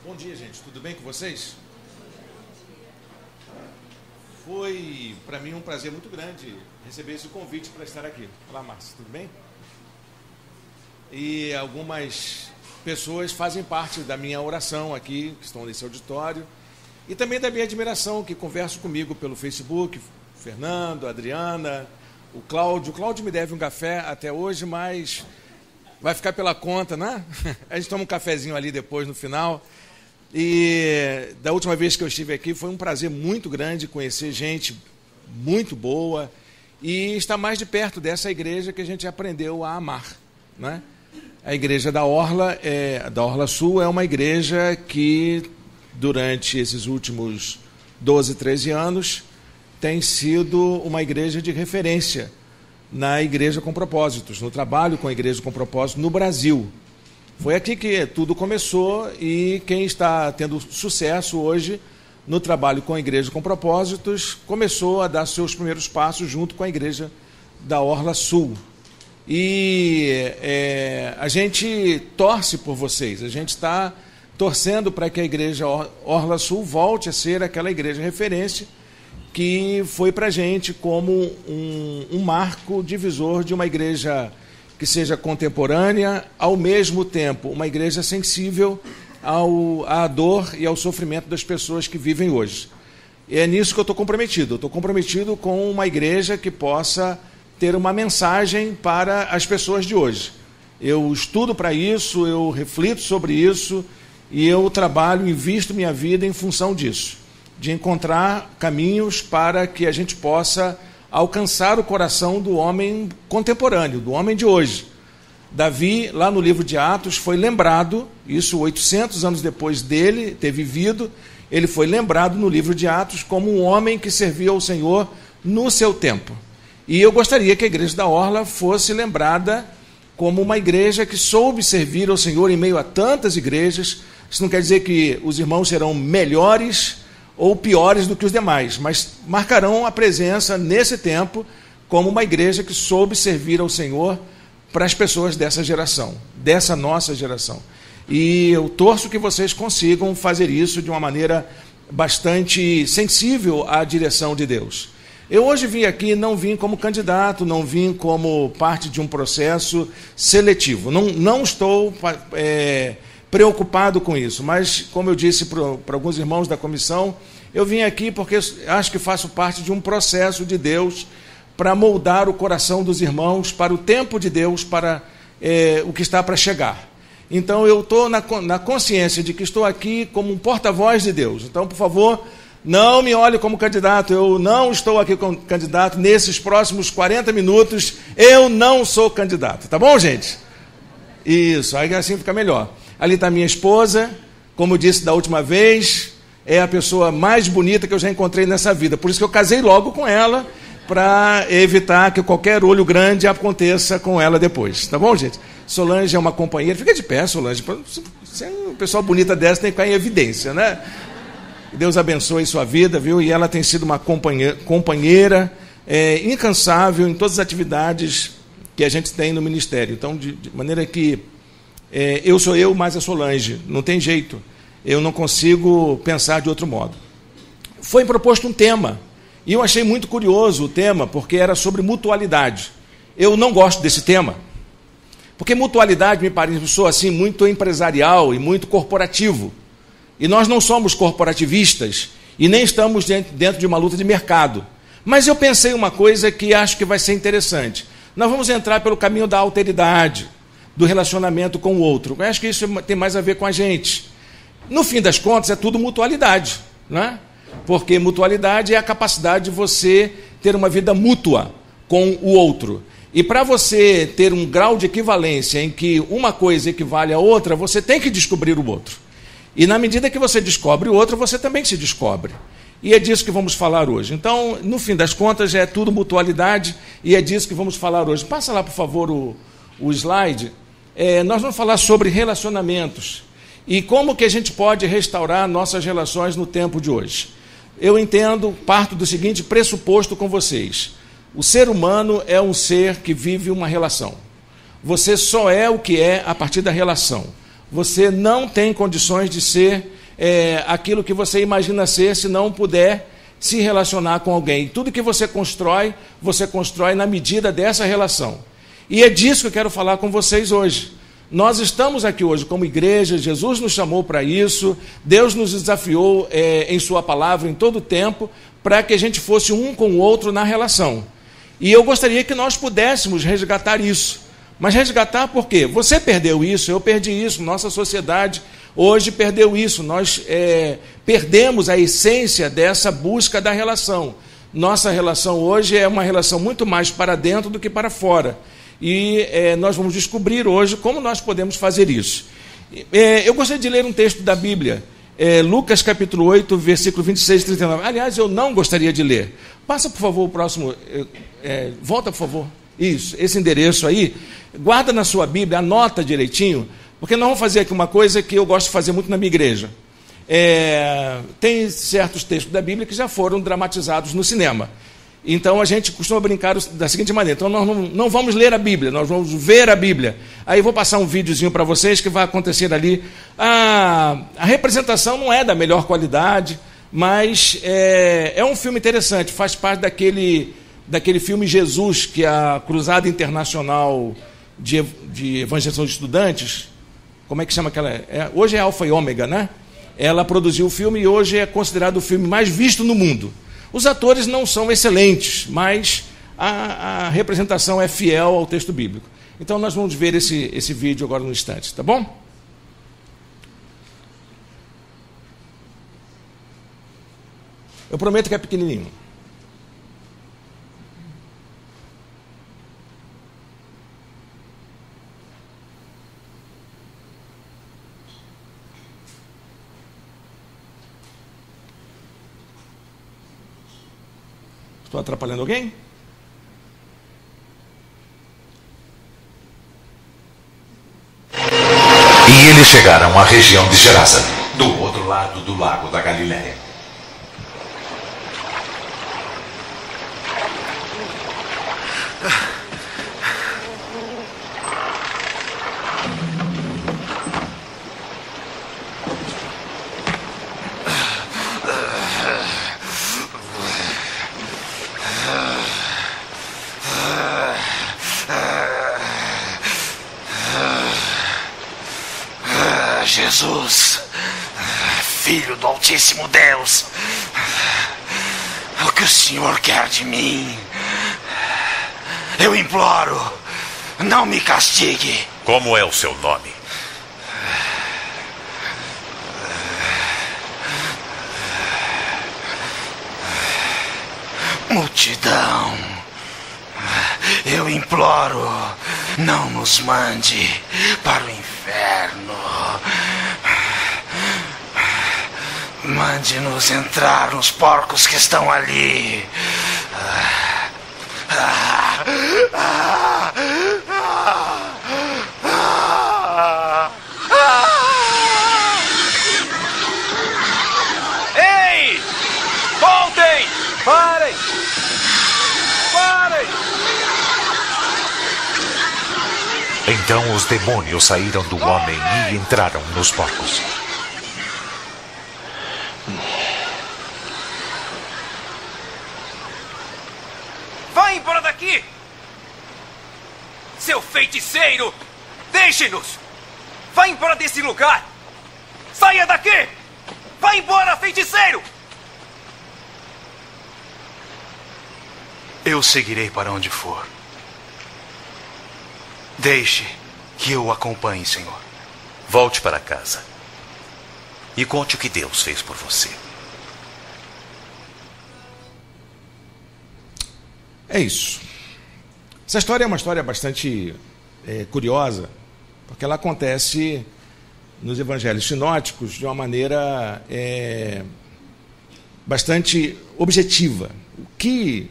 Bom dia, gente. Tudo bem com vocês? Foi, para mim, um prazer muito grande receber esse convite para estar aqui. Olá, Márcia, tudo bem? E algumas pessoas fazem parte da minha oração aqui, que estão nesse auditório, e também da minha admiração, que conversam comigo pelo Facebook, Fernando, Adriana, o Cláudio. O Cláudio me deve um café até hoje, mas vai ficar pela conta, né? A gente toma um cafezinho ali depois, no final. E da última vez que eu estive aqui, foi um prazer muito grande conhecer gente muito boa e estar mais de perto dessa igreja que a gente aprendeu a amar, né? A igreja da Orla Sul é uma igreja que, durante esses últimos 12, 13 anos, tem sido uma igreja de referência na Igreja com Propósitos, no trabalho com a Igreja com Propósitos no Brasil. Foi aqui que tudo começou e quem está tendo sucesso hoje no trabalho com a Igreja com Propósitos começou a dar seus primeiros passos junto com a Igreja da Orla Sul. E a gente torce por vocês, a gente está torcendo para que a Igreja Orla Sul volte a ser aquela igreja referência que foi para a gente como um marco divisor de uma igreja que seja contemporânea, ao mesmo tempo uma igreja sensível à dor e ao sofrimento das pessoas que vivem hoje. E é nisso que eu estou comprometido. Eu estou comprometido com uma igreja que possa ter uma mensagem para as pessoas de hoje. Eu estudo para isso, eu reflito sobre isso e eu trabalho, invisto minha vida em função disso, de encontrar caminhos para que a gente possa alcançar o coração do homem contemporâneo, do homem de hoje. Davi, lá no livro de Atos, foi lembrado, isso 800 anos depois dele ter vivido, ele foi lembrado no livro de Atos como um homem que servia ao Senhor no seu tempo. E eu gostaria que a igreja da Orla fosse lembrada como uma igreja que soube servir ao Senhor em meio a tantas igrejas. Isso não quer dizer que os irmãos serão melhores ou piores do que os demais, mas marcarão a presença nesse tempo como uma igreja que soube servir ao Senhor para as pessoas dessa geração, dessa nossa geração. E eu torço que vocês consigam fazer isso de uma maneira bastante sensível à direção de Deus. Eu hoje vim aqui, não vim como candidato, não vim como parte de um processo seletivo. Não estou preocupado com isso, mas, como eu disse para alguns irmãos da comissão, eu vim aqui porque acho que faço parte de um processo de Deus para moldar o coração dos irmãos para o tempo de Deus, para o que está para chegar. Então, eu estou na consciência de que estou aqui como um porta-voz de Deus. Então, por favor, não me olhe como candidato, eu não estou aqui como candidato. Nesses próximos 40 minutos, eu não sou candidato. Tá bom, gente? Isso, aí assim fica melhor. Ali está minha esposa, como eu disse da última vez, é a pessoa mais bonita que eu já encontrei nessa vida. Por isso que eu casei logo com ela, para evitar que qualquer olho grande aconteça com ela depois. Tá bom, gente? Solange é uma companheira. Fica de pé, Solange. Uma pessoa bonita dessa tem que ficar em evidência, né? Deus abençoe sua vida, viu? E ela tem sido uma companheira incansável em todas as atividades que a gente tem no ministério. Então, de maneira que eu sou eu, mais a Solange. Não tem jeito. Eu não consigo pensar de outro modo. Foi proposto um tema. E eu achei muito curioso o tema, porque era sobre mutualidade. Eu não gosto desse tema. Porque mutualidade me pareceu assim muito empresarial e muito corporativo. E nós não somos corporativistas e nem estamos dentro de uma luta de mercado. Mas eu pensei uma coisa que acho que vai ser interessante. Nós vamos entrar pelo caminho da alteridade, do relacionamento com o outro. Eu acho que isso tem mais a ver com a gente. No fim das contas, é tudo mutualidade, né? Porque mutualidade é a capacidade de você ter uma vida mútua com o outro. E para você ter um grau de equivalência em que uma coisa equivale à outra, você tem que descobrir o outro. E na medida que você descobre o outro, você também se descobre. E é disso que vamos falar hoje. Então, no fim das contas, é tudo mutualidade e é disso que vamos falar hoje. Passa lá, por favor, o slide. Nós vamos falar sobre relacionamentos e como que a gente pode restaurar nossas relações no tempo de hoje. Eu parto do seguinte pressuposto com vocês. O ser humano é um ser que vive uma relação. Você só é o que é a partir da relação. Você não tem condições de ser aquilo que você imagina ser se não puder se relacionar com alguém. Tudo que você constrói na medida dessa relação. E é disso que eu quero falar com vocês hoje. Nós estamos aqui hoje como igreja, Jesus nos chamou para isso, Deus nos desafiou em sua palavra em todo o tempo, para que a gente fosse um com o outro na relação. E eu gostaria que nós pudéssemos resgatar isso. Mas resgatar por quê? Você perdeu isso, eu perdi isso, nossa sociedade hoje perdeu isso. Nós perdemos a essência dessa busca da relação. Nossa relação hoje é uma relação muito mais para dentro do que para fora. E nós vamos descobrir hoje como nós podemos fazer isso. Eu gostaria de ler um texto da Bíblia, Lucas capítulo 8, versículo 26 e 39. Aliás, eu não gostaria de ler. Passa, por favor, o próximo. Volta, por favor. Isso, esse endereço aí. Guarda na sua Bíblia, anota direitinho, porque nós vamos fazer aqui uma coisa que eu gosto de fazer muito na minha igreja. Tem certos textos da Bíblia que já foram dramatizados no cinema. Então a gente costuma brincar da seguinte maneira: então nós não vamos ler a Bíblia, nós vamos ver a Bíblia. Aí eu vou passar um videozinho para vocês que vai acontecer ali. A representação não é da melhor qualidade, mas é um filme interessante, faz parte daquele filme Jesus, que a Cruzada Internacional de Evangelização de Estudantes, como é que chama aquela? Hoje é Alfa e Ômega, né? Ela produziu o filme e hoje é considerado o filme mais visto no mundo. Os atores não são excelentes, mas a representação é fiel ao texto bíblico. Então nós vamos ver esse vídeo agora no instante, tá bom? Eu prometo que é pequenininho. Estou atrapalhando alguém? E eles chegaram à região de Gerasa, do outro lado do lago da Galileia. Jesus, Filho do Altíssimo Deus, o que o Senhor quer de mim? Eu imploro, não me castigue. Como é o seu nome? Multidão, eu imploro, não nos mande para o inferno. Mande-nos entrar nos porcos que estão ali. Ei! Voltem! Parem! Parem! Então os demônios saíram do homem e entraram nos porcos. Vá embora daqui! Seu feiticeiro! Deixe-nos! Vá embora desse lugar! Saia daqui! Vá embora, feiticeiro! Eu seguirei para onde for. Deixe que eu o acompanhe, Senhor. Volte para casa e conte o que Deus fez por você. É isso. Essa história é uma história bastante curiosa, porque ela acontece nos evangelhos sinóticos de uma maneira bastante objetiva. O que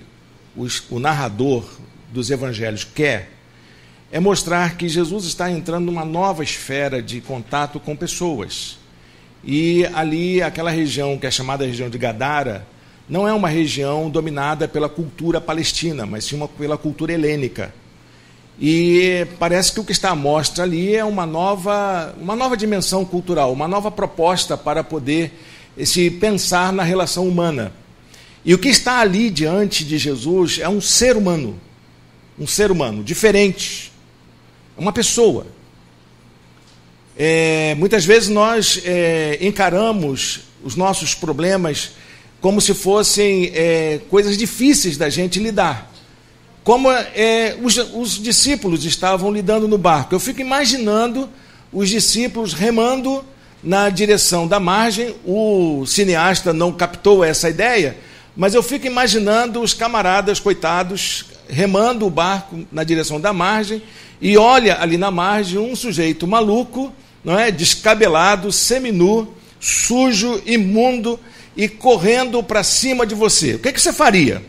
o narrador dos evangelhos quer é mostrar que Jesus está entrando numa nova esfera de contato com pessoas. E ali, aquela região que é chamada região de Gadara, não é uma região dominada pela cultura palestina, mas sim pela cultura helênica. E parece que o que está à mostra ali é uma nova dimensão cultural, uma nova proposta para poder se pensar na relação humana. E o que está ali diante de Jesus é um ser humano diferente, uma pessoa. Muitas vezes nós encaramos os nossos problemas como se fossem coisas difíceis da gente lidar. Como os discípulos estavam lidando no barco. Eu fico imaginando os discípulos remando na direção da margem. O cineasta não captou essa ideia, mas eu fico imaginando os camaradas, coitados, remando o barco na direção da margem, e olha ali na margem um sujeito maluco, não é? Descabelado, seminu, sujo, imundo, e correndo para cima de você. O que você faria?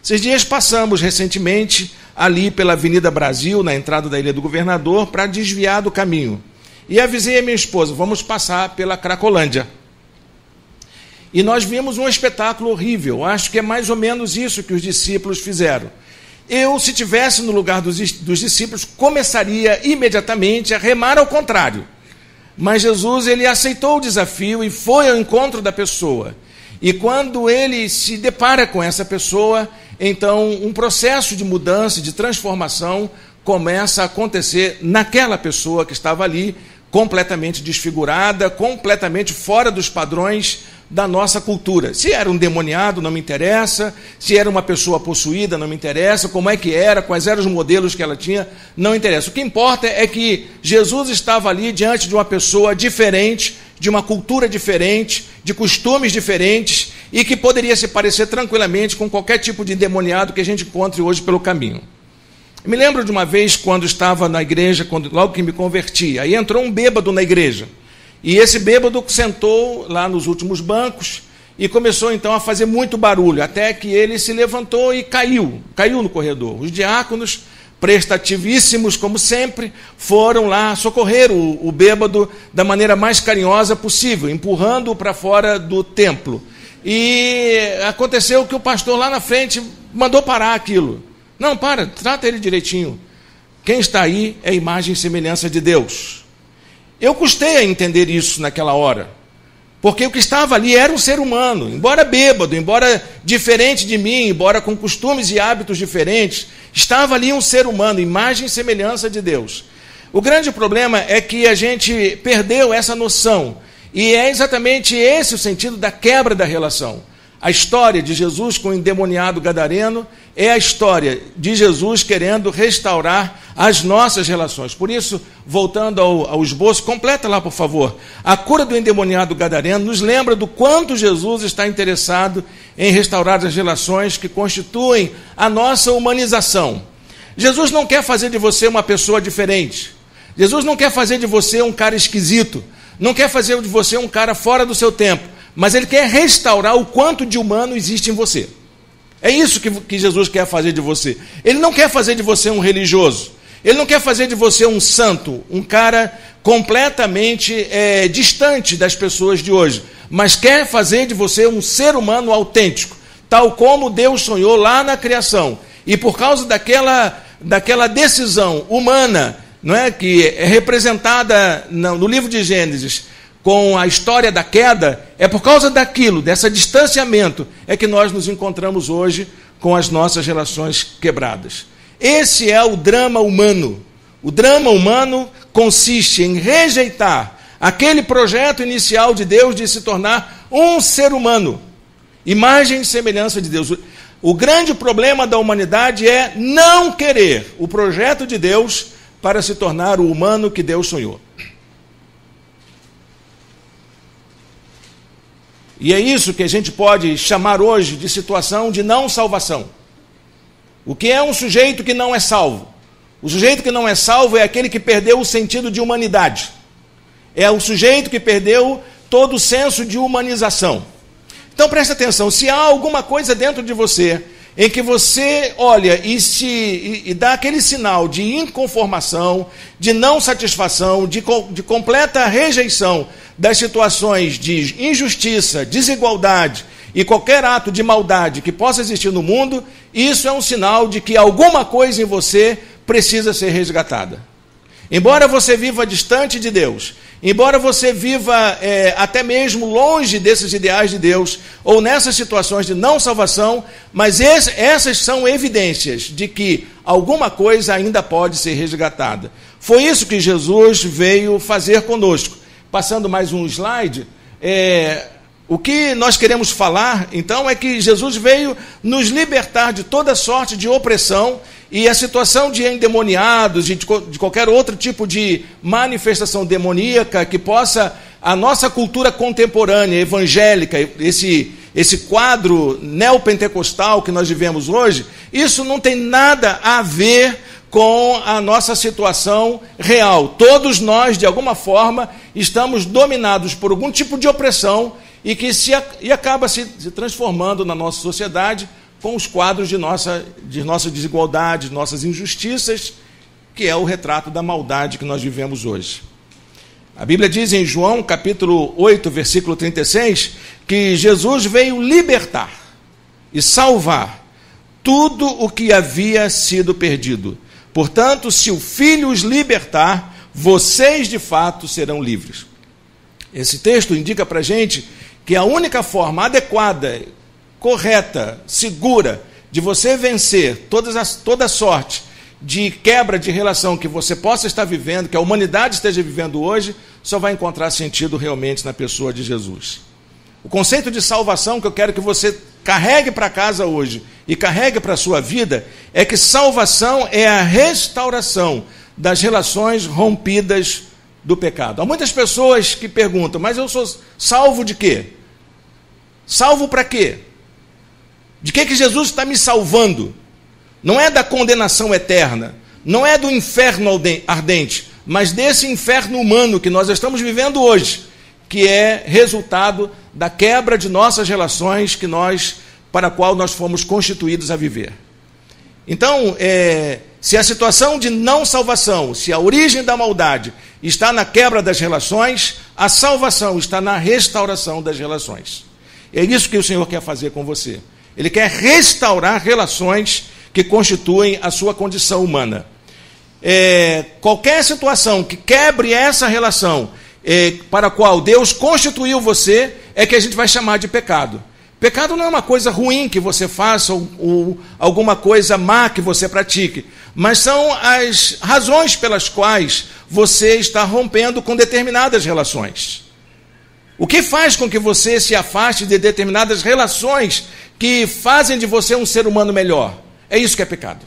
Esses dias passamos recentemente ali pela Avenida Brasil, na entrada da Ilha do Governador, para desviar do caminho. E avisei a minha esposa, vamos passar pela Cracolândia. E nós vimos um espetáculo horrível. Acho que é mais ou menos isso que os discípulos fizeram. Eu, se estivesse no lugar dos discípulos, começaria imediatamente a remar ao contrário. Mas Jesus, ele aceitou o desafio e foi ao encontro da pessoa. E quando ele se depara com essa pessoa, então um processo de mudança, de transformação, começa a acontecer naquela pessoa que estava ali, completamente desfigurada, completamente fora dos padrões da nossa cultura. Se era um demoniado, não me interessa. Se era uma pessoa possuída, não me interessa. Como é que era, quais eram os modelos que ela tinha, não interessa. O que importa é que Jesus estava ali diante de uma pessoa diferente, de uma cultura diferente, de costumes diferentes, e que poderia se parecer tranquilamente com qualquer tipo de endemoniado que a gente encontre hoje pelo caminho. Eu me lembro de uma vez, quando estava na igreja, logo que me converti, aí entrou um bêbado na igreja. E esse bêbado sentou lá nos últimos bancos e começou então a fazer muito barulho, até que ele se levantou e caiu no corredor. Os diáconos, prestativíssimos como sempre, foram lá socorrer o bêbado da maneira mais carinhosa possível, empurrando-o para fora do templo. E aconteceu que o pastor lá na frente mandou parar aquilo. Não, trata ele direitinho. Quem está aí é a imagem e semelhança de Deus. Eu custei a entender isso naquela hora, porque o que estava ali era um ser humano, embora bêbado, embora diferente de mim, embora com costumes e hábitos diferentes, estava ali um ser humano, imagem e semelhança de Deus. O grande problema é que a gente perdeu essa noção, e é exatamente esse o sentido da quebra da relação. A história de Jesus com o endemoniado gadareno é a história de Jesus querendo restaurar as nossas relações. Por isso, voltando ao esboço, completa lá, por favor. A cura do endemoniado gadareno nos lembra do quanto Jesus está interessado em restaurar as relações que constituem a nossa humanização. Jesus não quer fazer de você uma pessoa diferente. Jesus não quer fazer de você um cara esquisito. Não quer fazer de você um cara fora do seu tempo. Mas ele quer restaurar o quanto de humano existe em você. É isso que Jesus quer fazer de você. Ele não quer fazer de você um religioso. Ele não quer fazer de você um santo, um cara completamente distante das pessoas de hoje. Mas quer fazer de você um ser humano autêntico, tal como Deus sonhou lá na criação. E por causa daquela decisão humana, não é, que é representada no livro de Gênesis, com a história da queda, é por causa daquilo, desse distanciamento, é que nós nos encontramos hoje com as nossas relações quebradas. Esse é o drama humano. O drama humano consiste em rejeitar aquele projeto inicial de Deus de se tornar um ser humano, imagem e semelhança de Deus. O grande problema da humanidade é não querer o projeto de Deus para se tornar o humano que Deus sonhou. E é isso que a gente pode chamar hoje de situação de não salvação. O que é um sujeito que não é salvo? O sujeito que não é salvo é aquele que perdeu o sentido de humanidade. É o sujeito que perdeu todo o senso de humanização. Então preste atenção, se há alguma coisa dentro de você em que você olha e dá aquele sinal de inconformação, de não satisfação, de completa rejeição das situações de injustiça, desigualdade e qualquer ato de maldade que possa existir no mundo, isso é um sinal de que alguma coisa em você precisa ser resgatada. Embora você viva distante de Deus, embora você viva até mesmo longe desses ideais de Deus, ou nessas situações de não salvação, mas essas são evidências de que alguma coisa ainda pode ser resgatada. Foi isso que Jesus veio fazer conosco. Passando mais um slide, o que nós queremos falar, então, é que Jesus veio nos libertar de toda sorte de opressão, e a situação de endemoniados, de qualquer outro tipo de manifestação demoníaca que possa, a nossa cultura contemporânea, evangélica, esse quadro neopentecostal que nós vivemos hoje, isso não tem nada a ver com a nossa situação real. Todos nós, de alguma forma, estamos dominados por algum tipo de opressão e que acaba se transformando na nossa sociedade com os quadros de nossa desigualdade, de nossas injustiças, que é o retrato da maldade que nós vivemos hoje. A Bíblia diz em João, capítulo 8, versículo 36, que Jesus veio libertar e salvar tudo o que havia sido perdido. Portanto, se o Filho os libertar, vocês de fato serão livres. Esse texto indica para a gente que a única forma adequada, correta, segura, de você vencer toda sorte de quebra de relação que você possa estar vivendo, que a humanidade esteja vivendo hoje, só vai encontrar sentido realmente na pessoa de Jesus. O conceito de salvação que eu quero que você carregue para casa hoje e carregue para a sua vida é que salvação é a restauração das relações rompidas do pecado. Há muitas pessoas que perguntam, mas eu sou salvo de quê? Salvo para quê? De que Jesus está me salvando? Não é da condenação eterna, não é do inferno ardente, mas desse inferno humano que nós estamos vivendo hoje, que é resultado da quebra de nossas relações para a qual nós fomos constituídos a viver. Então, se a situação de não salvação, se a origem da maldade está na quebra das relações, a salvação está na restauração das relações. É isso que o Senhor quer fazer com você. Ele quer restaurar relações que constituem a sua condição humana. Qualquer situação que quebre essa relação para a qual Deus constituiu você, é que a gente vai chamar de pecado. Pecado não é uma coisa ruim que você faça ou alguma coisa má que você pratique, mas são as razões pelas quais você está rompendo com determinadas relações. O que faz com que você se afaste de determinadas relações que fazem de você um ser humano melhor? É isso que é pecado.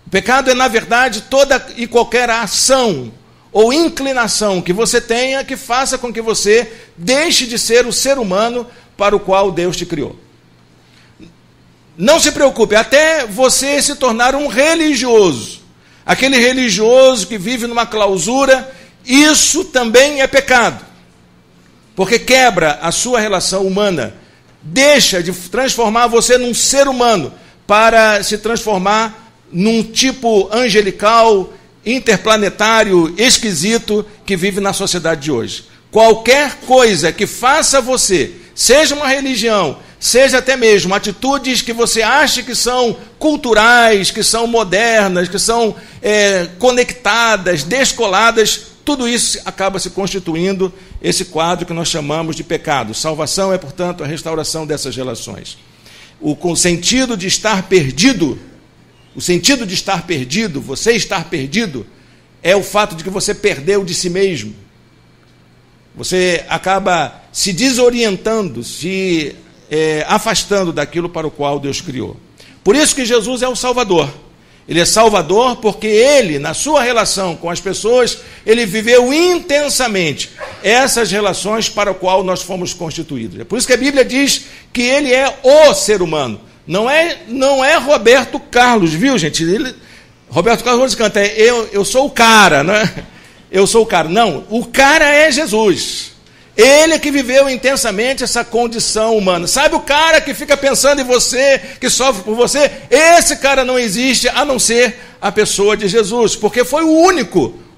O pecado é, na verdade, toda e qualquer ação ou inclinação que você tenha que faça com que você deixe de ser o ser humano para o qual Deus te criou. Não se preocupe, até você se tornar um religioso, aquele religioso que vive numa clausura, isso também é pecado, porque quebra a sua relação humana, deixa de transformar você num ser humano para se transformar num tipo angelical, interplanetário, esquisito que vive na sociedade de hoje. Qualquer coisa que faça você, seja uma religião, seja até mesmo atitudes que você acha que são culturais, que são modernas, que são conectadas, descoladas, tudo isso acaba se constituindo esse quadro que nós chamamos de pecado. Salvação é, portanto, a restauração dessas relações. O sentido de estar perdido, você estar perdido, é o fato de que você perdeu de si mesmo. Você acaba se desorientando, se afastando daquilo para o qual Deus criou. Por isso que Jesus é o Salvador. Ele é Salvador porque ele, na sua relação com as pessoas, ele viveu intensamente essas relações para o qual nós fomos constituídos. É por isso que a Bíblia diz que ele é o ser humano. Não é Roberto Carlos, viu, gente? Roberto Carlos canta, eu sou o cara, não é? Eu sou o cara. Não, o cara é Jesus. Ele que viveu intensamente essa condição humana. Sabe o cara que fica pensando em você, que sofre por você? Esse cara não existe a não ser a pessoa de Jesus, porque foi o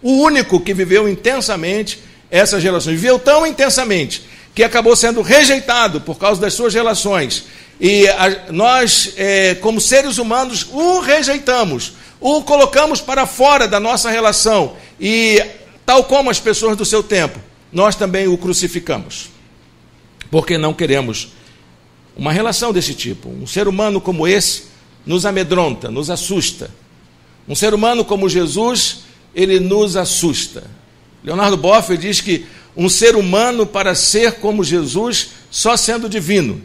único que viveu intensamente essas relações. Viveu tão intensamente que acabou sendo rejeitado por causa das suas relações. E nós, como seres humanos, o rejeitamos, o colocamos para fora da nossa relação. E, tal como as pessoas do seu tempo, nós também o crucificamos. Porque não queremos uma relação desse tipo. Um ser humano como esse nos amedronta, nos assusta. Um ser humano como Jesus, ele nos assusta. Leonardo Boff diz que um ser humano, para ser como Jesus, só sendo divino.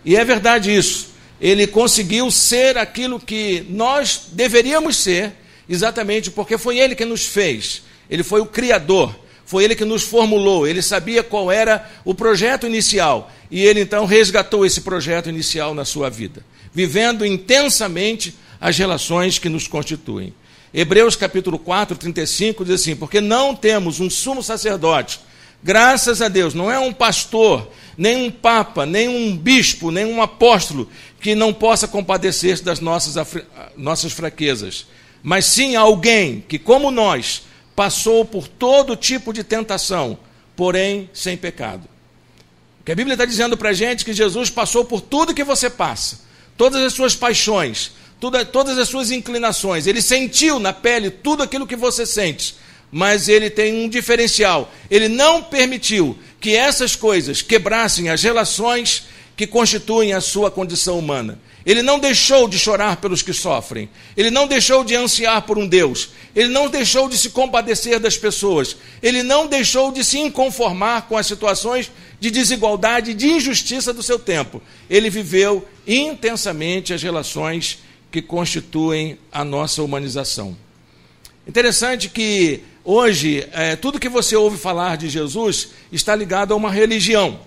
E é verdade isso. Ele conseguiu ser aquilo que nós deveríamos ser, exatamente porque foi ele que nos fez. Ele foi o Criador, foi ele que nos formulou, ele sabia qual era o projeto inicial. E ele então resgatou esse projeto inicial na sua vida, vivendo intensamente as relações que nos constituem. Hebreus capítulo 4, 35 diz assim: porque não temos um sumo sacerdote, graças a Deus, não é um pastor, nem um papa, nem um bispo, nem um apóstolo, que não possa compadecer-se das nossas fraquezas, mas sim alguém que, como nós, passou por todo tipo de tentação, porém sem pecado. Porque a Bíblia está dizendo para a gente que Jesus passou por tudo que você passa, todas as suas paixões, todas as suas inclinações. Ele sentiu na pele tudo aquilo que você sente, mas ele tem um diferencial. Ele não permitiu que essas coisas quebrassem as relações que constituem a sua condição humana. Ele não deixou de chorar pelos que sofrem. Ele não deixou de ansiar por um Deus. Ele não deixou de se compadecer das pessoas. Ele não deixou de se inconformar com as situações de desigualdade e de injustiça do seu tempo. Ele viveu intensamente as relações que constituem a nossa humanização. Interessante que hoje, tudo que você ouve falar de Jesus está ligado a uma religião.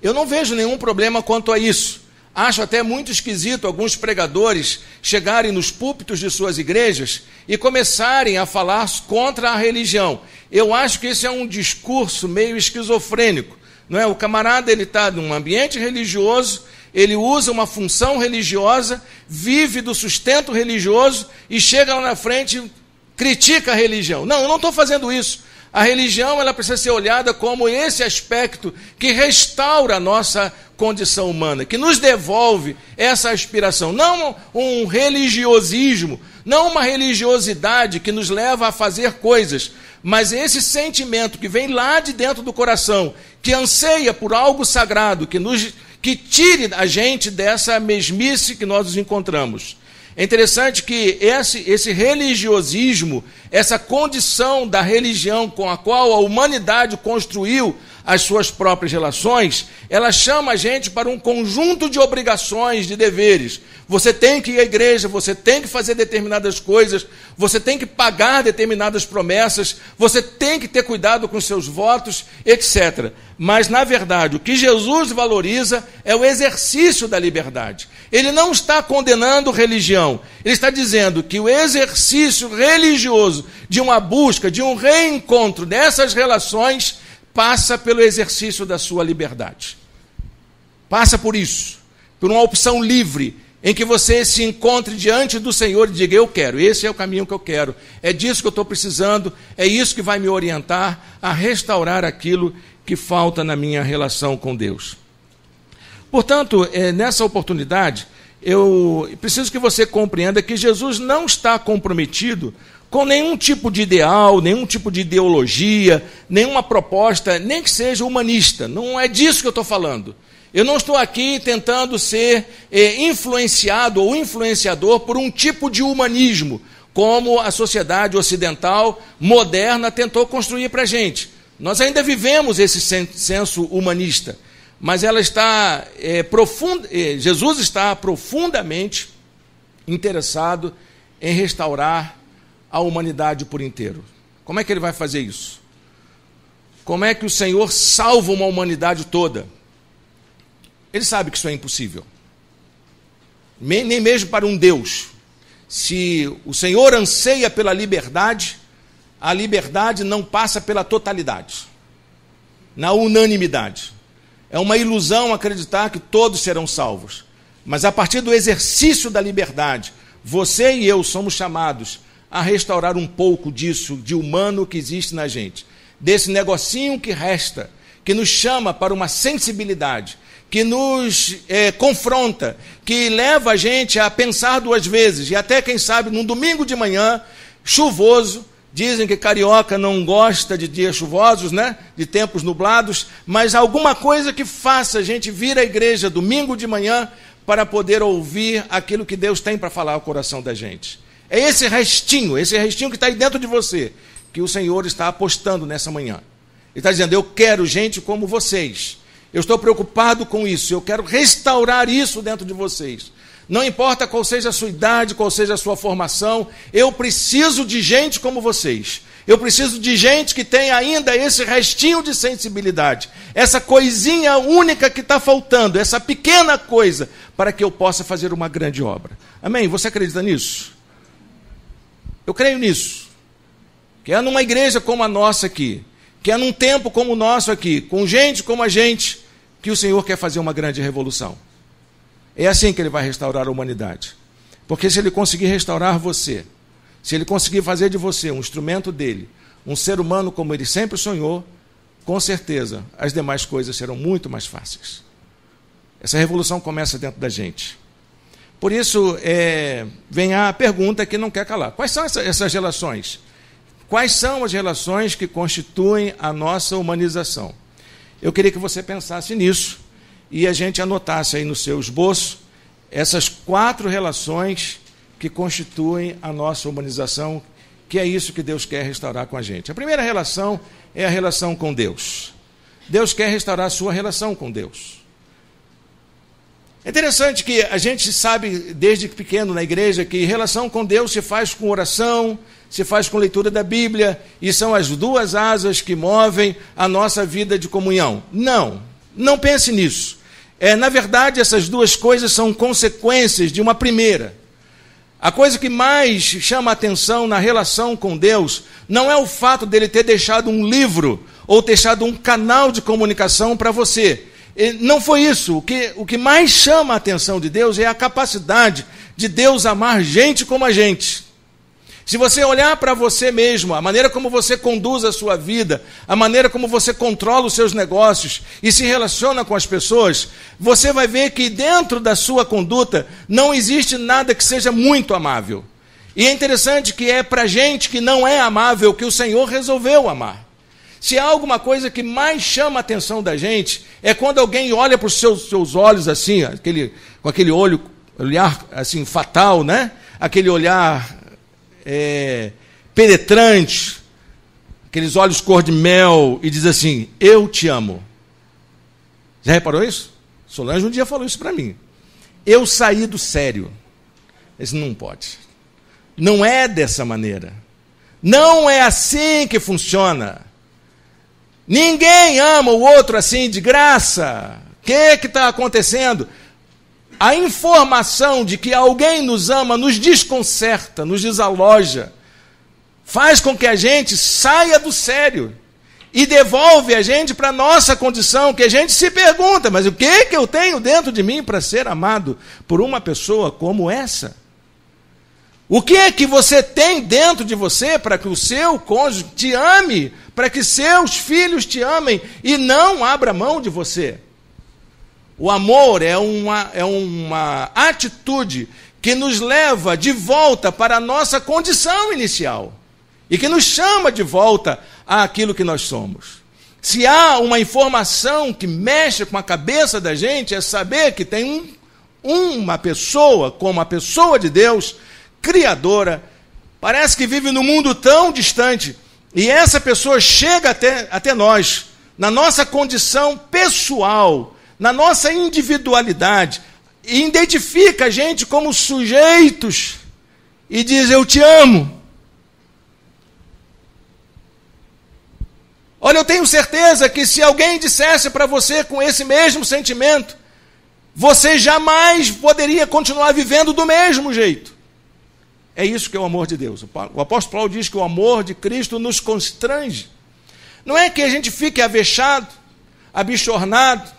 Eu não vejo nenhum problema quanto a isso. Acho até muito esquisito alguns pregadores chegarem nos púlpitos de suas igrejas e começarem a falar contra a religião. Eu acho que esse é um discurso meio esquizofrênico, não é? O camarada, ele está num ambiente religioso, ele usa uma função religiosa, vive do sustento religioso e chega lá na frente e critica a religião. Não, eu não estou fazendo isso. A religião, ela precisa ser olhada como esse aspecto que restaura a nossa condição humana, que nos devolve essa aspiração. Não um religiosismo, não uma religiosidade que nos leva a fazer coisas, mas esse sentimento que vem lá de dentro do coração, que anseia por algo sagrado, que tire a gente dessa mesmice que nós nos encontramos. É interessante que esse religiosismo, essa condição da religião com a qual a humanidade construiu as suas próprias relações, ela chama a gente para um conjunto de obrigações, de deveres. Você tem que ir à igreja, você tem que fazer determinadas coisas, você tem que pagar determinadas promessas, você tem que ter cuidado com seus votos, etc. Mas, na verdade, o que Jesus valoriza é o exercício da liberdade. Ele não está condenando religião, ele está dizendo que o exercício religioso de uma busca, de um reencontro dessas relações, passa pelo exercício da sua liberdade. Passa por isso, por uma opção livre, em que você se encontre diante do Senhor e diga: eu quero, esse é o caminho que eu quero, é disso que eu estou precisando, é isso que vai me orientar a restaurar aquilo que falta na minha relação com Deus. Portanto, nessa oportunidade, eu preciso que você compreenda que Jesus não está comprometido com nenhum tipo de ideal, nenhum tipo de ideologia, nenhuma proposta, nem que seja humanista. Não é disso que eu estou falando. Eu não estou aqui tentando ser influenciado ou influenciador por um tipo de humanismo, como a sociedade ocidental moderna tentou construir para a gente. Nós ainda vivemos esse senso humanista, mas ela está Jesus está profundamente interessado em restaurar a humanidade por inteiro. Como é que ele vai fazer isso? Como é que o Senhor salva uma humanidade toda? Ele sabe que isso é impossível. Nem mesmo para um Deus. Se o Senhor anseia pela liberdade, a liberdade não passa pela totalidade, na unanimidade. É uma ilusão acreditar que todos serão salvos. Mas a partir do exercício da liberdade, você e eu somos chamados a restaurar um pouco disso, de humano que existe na gente. Desse negocinho que resta, que nos chama para uma sensibilidade, que nos confronta, que leva a gente a pensar duas vezes, e até, quem sabe, num domingo de manhã, chuvoso. Dizem que carioca não gosta de dias chuvosos, né? De tempos nublados, mas alguma coisa que faça a gente vir à igreja domingo de manhã para poder ouvir aquilo que Deus tem para falar ao coração da gente. É esse restinho que está aí dentro de você, que o Senhor está apostando nessa manhã. Ele está dizendo: eu quero gente como vocês. Eu estou preocupado com isso, eu quero restaurar isso dentro de vocês. Não importa qual seja a sua idade, qual seja a sua formação, eu preciso de gente como vocês. Eu preciso de gente que tenha ainda esse restinho de sensibilidade, essa coisinha única que está faltando, essa pequena coisa, para que eu possa fazer uma grande obra. Amém? Você acredita nisso? Eu creio nisso. Que é numa igreja como a nossa aqui, que é num tempo como o nosso aqui, com gente como a gente, que o Senhor quer fazer uma grande revolução. É assim que Ele vai restaurar a humanidade. Porque se Ele conseguir restaurar você, se Ele conseguir fazer de você um instrumento dEle, um ser humano como Ele sempre sonhou, com certeza as demais coisas serão muito mais fáceis. Essa revolução começa dentro da gente. Por isso, vem a pergunta que não quer calar. Quais são essas relações? Quais são as relações que constituem a nossa humanização? Eu queria que você pensasse nisso e a gente anotasse aí no seu esboço essas 4 relações que constituem a nossa humanização, que é isso que Deus quer restaurar com a gente. A primeira relação é a relação com Deus. Deus quer restaurar a sua relação com Deus. É interessante que a gente sabe desde pequeno na igreja que relação com Deus se faz com oração, se faz com leitura da Bíblia, e são as 2 asas que movem a nossa vida de comunhão. Não pense nisso. Na verdade, essas 2 coisas são consequências de uma primeira. A coisa que mais chama a atenção na relação com Deus não é o fato dele ter deixado um livro ou deixado um canal de comunicação para você. Não foi isso. O que mais chama a atenção de Deus é a capacidade de Deus amar gente como a gente. Se você olhar para você mesmo, a maneira como você conduz a sua vida, a maneira como você controla os seus negócios e se relaciona com as pessoas, você vai ver que dentro da sua conduta não existe nada que seja muito amável. E é interessante que é para gente que não é amável que o Senhor resolveu amar. Se há alguma coisa que mais chama a atenção da gente, é quando alguém olha para os seus olhos assim, com aquele olhar assim, fatal, né? Aquele olhar penetrante, aqueles olhos cor de mel, e diz assim: eu te amo. Já reparou isso? Solange um dia falou isso para mim. Eu saí do sério. Ele disse: não pode. Não é dessa maneira. Não é assim que funciona. Ninguém ama o outro assim de graça. O que está acontecendo? A informação de que alguém nos ama nos desconcerta, nos desaloja, faz com que a gente saia do sério e devolve a gente para a nossa condição, que a gente se pergunta: mas o que eu tenho dentro de mim para ser amado por uma pessoa como essa? O que é que você tem dentro de você para que o seu cônjuge te ame, para que seus filhos te amem e não abra mão de você? O amor é uma atitude que nos leva de volta para a nossa condição inicial e que nos chama de volta àquilo que nós somos. Se há uma informação que mexe com a cabeça da gente, é saber que tem uma pessoa, como a pessoa de Deus, criadora, parece que vive num mundo tão distante, e essa pessoa chega até nós, na nossa condição pessoal, na nossa individualidade, e identifica a gente como sujeitos e diz: eu te amo. Olha, eu tenho certeza que se alguém dissesse para você com esse mesmo sentimento, você jamais poderia continuar vivendo do mesmo jeito. É isso que é o amor de Deus. O apóstolo Paulo diz que o amor de Cristo nos constrange. Não é que a gente fique avexado, abichornado,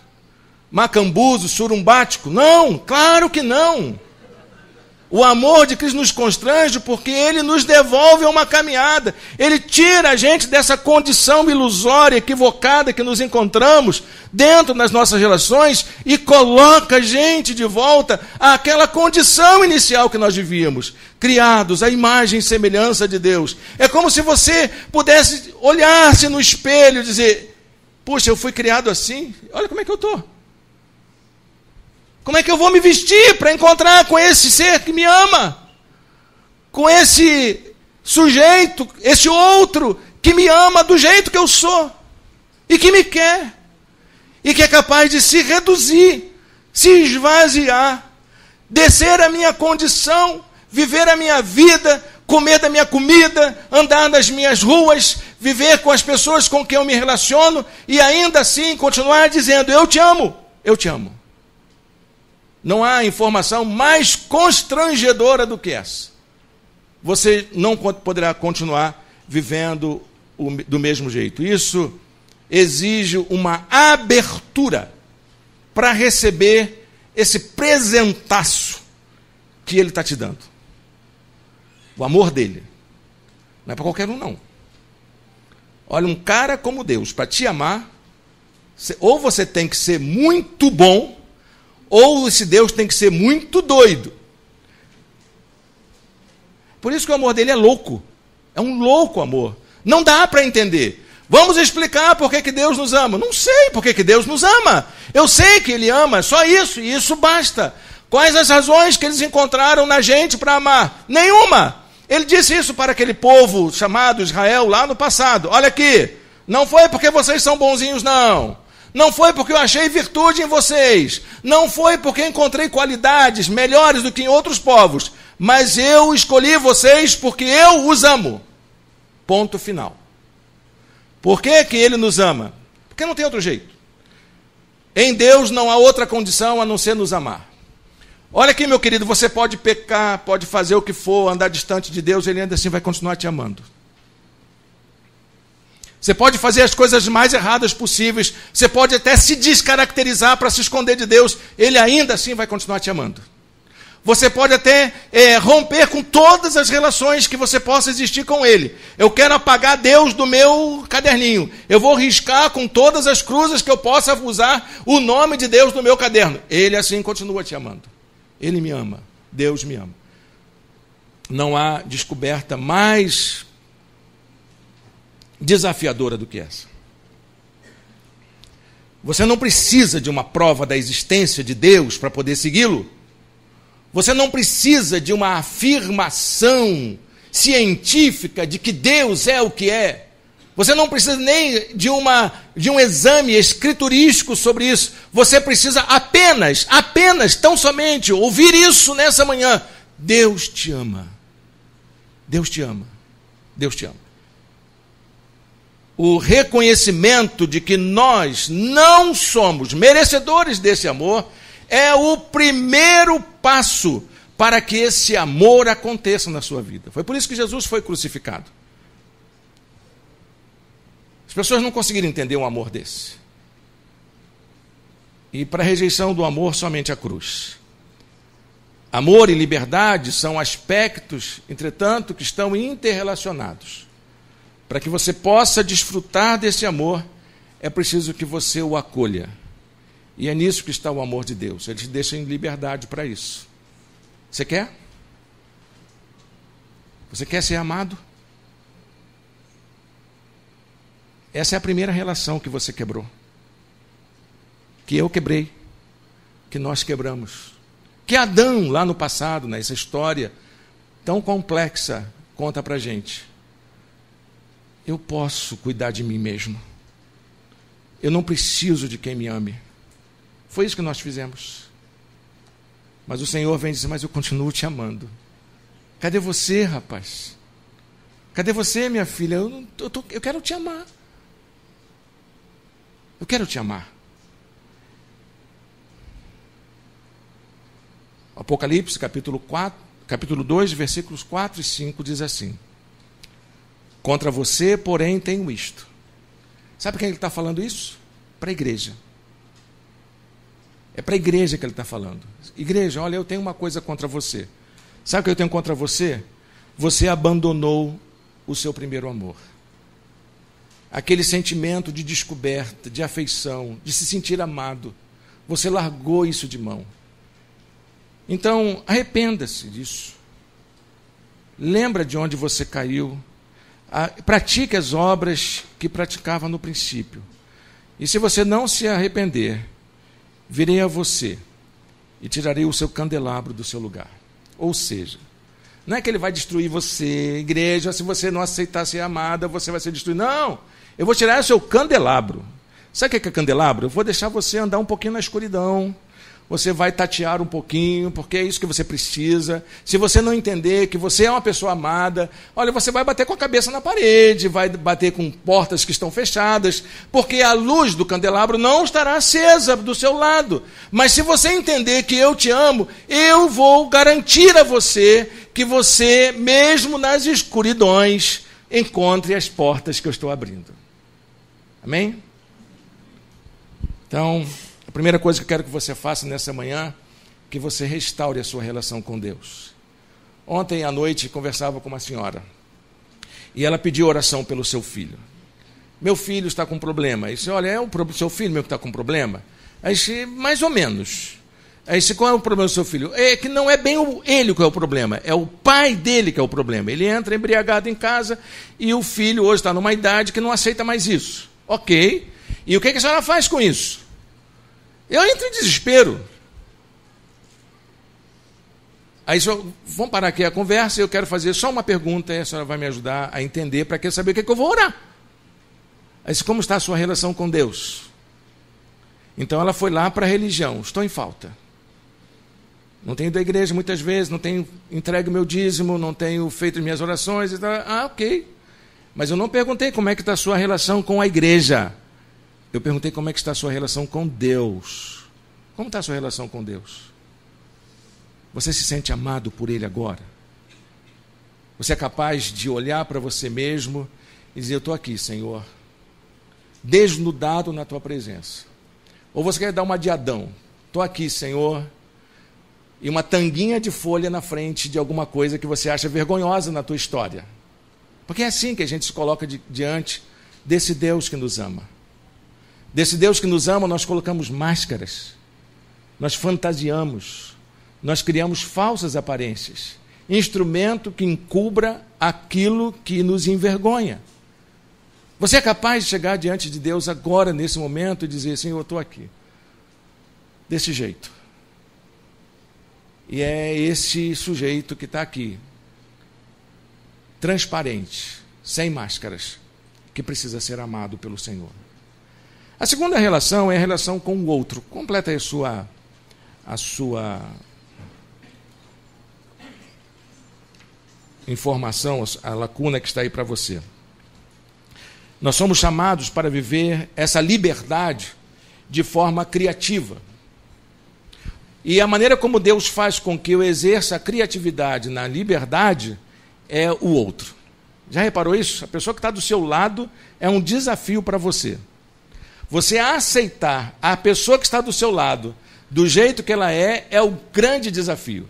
macambuzo, surumbático. Não, claro que não. O amor de Cristo nos constrange porque ele nos devolve a uma caminhada. Ele tira a gente dessa condição ilusória, equivocada que nos encontramos dentro das nossas relações e coloca a gente de volta àquela condição inicial que nós vivíamos, criados à imagem e semelhança de Deus. É como se você pudesse olhar-se no espelho e dizer: puxa, eu fui criado assim, olha como é que eu estou. Como é que eu vou me vestir para encontrar com esse ser que me ama? Com esse sujeito, esse outro que me ama do jeito que eu sou e que me quer e que é capaz de se reduzir, se esvaziar, descer a minha condição, viver a minha vida, comer da minha comida, andar nas minhas ruas, viver com as pessoas com quem eu me relaciono e ainda assim continuar dizendo: eu te amo, eu te amo. Não há informação mais constrangedora do que essa. Você não poderá continuar vivendo do mesmo jeito. Isso exige uma abertura para receber esse presentaço que ele está te dando. O amor dele. Não é para qualquer um, não. Olha, um cara como Deus, para te amar, ou você tem que ser muito bom, ou esse Deus tem que ser muito doido. Por isso que o amor dele é louco. É um louco amor. Não dá para entender. Vamos explicar por que Deus nos ama. Não sei por que Deus nos ama. Eu sei que ele ama, só isso, e isso basta. Quais as razões que eles encontraram na gente para amar? Nenhuma. Ele disse isso para aquele povo chamado Israel lá no passado. Olha aqui, não foi porque vocês são bonzinhos, não. Não foi porque eu achei virtude em vocês. Não foi porque encontrei qualidades melhores do que em outros povos. Mas eu escolhi vocês porque eu os amo. Ponto final. Por que ele nos ama? Porque não tem outro jeito. Em Deus não há outra condição a não ser nos amar. Olha aqui, meu querido, você pode pecar, pode fazer o que for, andar distante de Deus, ele ainda assim vai continuar te amando. Você pode fazer as coisas mais erradas possíveis, você pode até se descaracterizar para se esconder de Deus, ele ainda assim vai continuar te amando. Você pode até romper com todas as relações que você possa existir com ele. Eu quero apagar Deus do meu caderninho. Eu vou riscar com todas as cruzes que eu possa usar o nome de Deus no meu caderno. Ele assim continua te amando. Ele me ama. Deus me ama. Não há descoberta mais desafiadora do que essa. Você não precisa de uma prova da existência de Deus para poder segui-lo. Você não precisa de uma afirmação científica de que Deus é o que é. Você não precisa nem de um exame escriturístico sobre isso. Você precisa apenas, tão somente, ouvir isso nessa manhã. Deus te ama. Deus te ama. Deus te ama. O reconhecimento de que nós não somos merecedores desse amor é o primeiro passo para que esse amor aconteça na sua vida. Foi por isso que Jesus foi crucificado. As pessoas não conseguiram entender um amor desse. E para a rejeição do amor, somente a cruz. Amor e liberdade são aspectos, entretanto, que estão interrelacionados. Para que você possa desfrutar desse amor, é preciso que você o acolha. E é nisso que está o amor de Deus. Ele te deixa em liberdade para isso. Você quer? Você quer ser amado? Essa é a primeira relação que você quebrou. Que eu quebrei. Que nós quebramos. Que Adão, lá no passado, nessa história tão complexa, conta para a gente. Eu posso cuidar de mim mesmo. Eu não preciso de quem me ame. Foi isso que nós fizemos. Mas o Senhor vem dizer, mas eu continuo te amando. Cadê você, rapaz? Cadê você, minha filha? Eu quero te amar. Eu quero te amar. Apocalipse, capítulo 2, versículos 4 e 5, diz assim. Contra você, porém, tenho isto. Sabe quem ele está falando isso? Para a igreja. É para a igreja que ele está falando. Igreja, olha, eu tenho uma coisa contra você. Sabe o que eu tenho contra você? Você abandonou o seu primeiro amor. Aquele sentimento de descoberta, de afeição, de se sentir amado. Você largou isso de mão. Então, arrependa-se disso. Lembra de onde você caiu. Pratique as obras que praticava no princípio. E se você não se arrepender, virei a você e tirarei o seu candelabro do seu lugar. Ou seja, não é que ele vai destruir você, igreja, se você não aceitar ser amada, você vai ser destruído. Não, eu vou tirar o seu candelabro. Sabe o que é candelabro? Eu vou deixar você andar um pouquinho na escuridão. Você vai tatear um pouquinho, porque é isso que você precisa. Se você não entender que você é uma pessoa amada, olha, você vai bater com a cabeça na parede, vai bater com portas que estão fechadas, porque a luz do candelabro não estará acesa do seu lado. Mas se você entender que eu te amo, eu vou garantir a você que você, mesmo nas escuridões, encontre as portas que eu estou abrindo. Amém? Então, a primeira coisa que eu quero que você faça nessa manhã é que você restaure a sua relação com Deus. Ontem à noite conversava com uma senhora e ela pediu oração pelo seu filho. Meu filho está com problema. Eu disse, olha, é o seu filho meu que está com problema? Aí disse, mais ou menos. Aí disse, qual é o problema do seu filho? É que não é bem ele que é o problema, é o pai dele que é o problema. Ele entra embriagado em casa e o filho hoje está numa idade que não aceita mais isso. Ok. E o que a senhora faz com isso? Eu entro em desespero. Aí, vamos parar aqui a conversa, eu quero fazer só uma pergunta, e a senhora vai me ajudar a entender, para que saber o que eu vou orar. Aí, como está a sua relação com Deus? Então, ela foi lá para a religião. Estou em falta. Não tenho ido à igreja muitas vezes, não tenho entregue o meu dízimo, não tenho feito minhas orações. Ok. Mas eu não perguntei como é que está a sua relação com a igreja. Eu perguntei como é que está a sua relação com Deus. Como está a sua relação com Deus? Você se sente amado por Ele agora? Você é capaz de olhar para você mesmo e dizer, eu estou aqui, Senhor, desnudado na Tua presença. Ou você quer dar uma de Adão? Estou aqui, Senhor, e uma tanguinha de folha na frente de alguma coisa que você acha vergonhosa na tua história. Porque é assim que a gente se coloca diante desse Deus que nos ama. Desse Deus que nos ama, nós colocamos máscaras, nós fantasiamos, nós criamos falsas aparências, instrumento que encubra aquilo que nos envergonha. Você é capaz de chegar diante de Deus agora, nesse momento, e dizer, Senhor, eu estou aqui, desse jeito. E é esse sujeito que está aqui, transparente, sem máscaras, que precisa ser amado pelo Senhor. A segunda relação é a relação com o outro. Completa aí a sua informação, a lacuna que está aí para você. Nós somos chamados para viver essa liberdade de forma criativa. E a maneira como Deus faz com que eu exerça a criatividade na liberdade é o outro. Já reparou isso? A pessoa que está do seu lado é um desafio para você. Você aceitar a pessoa que está do seu lado do jeito que ela é o grande desafio.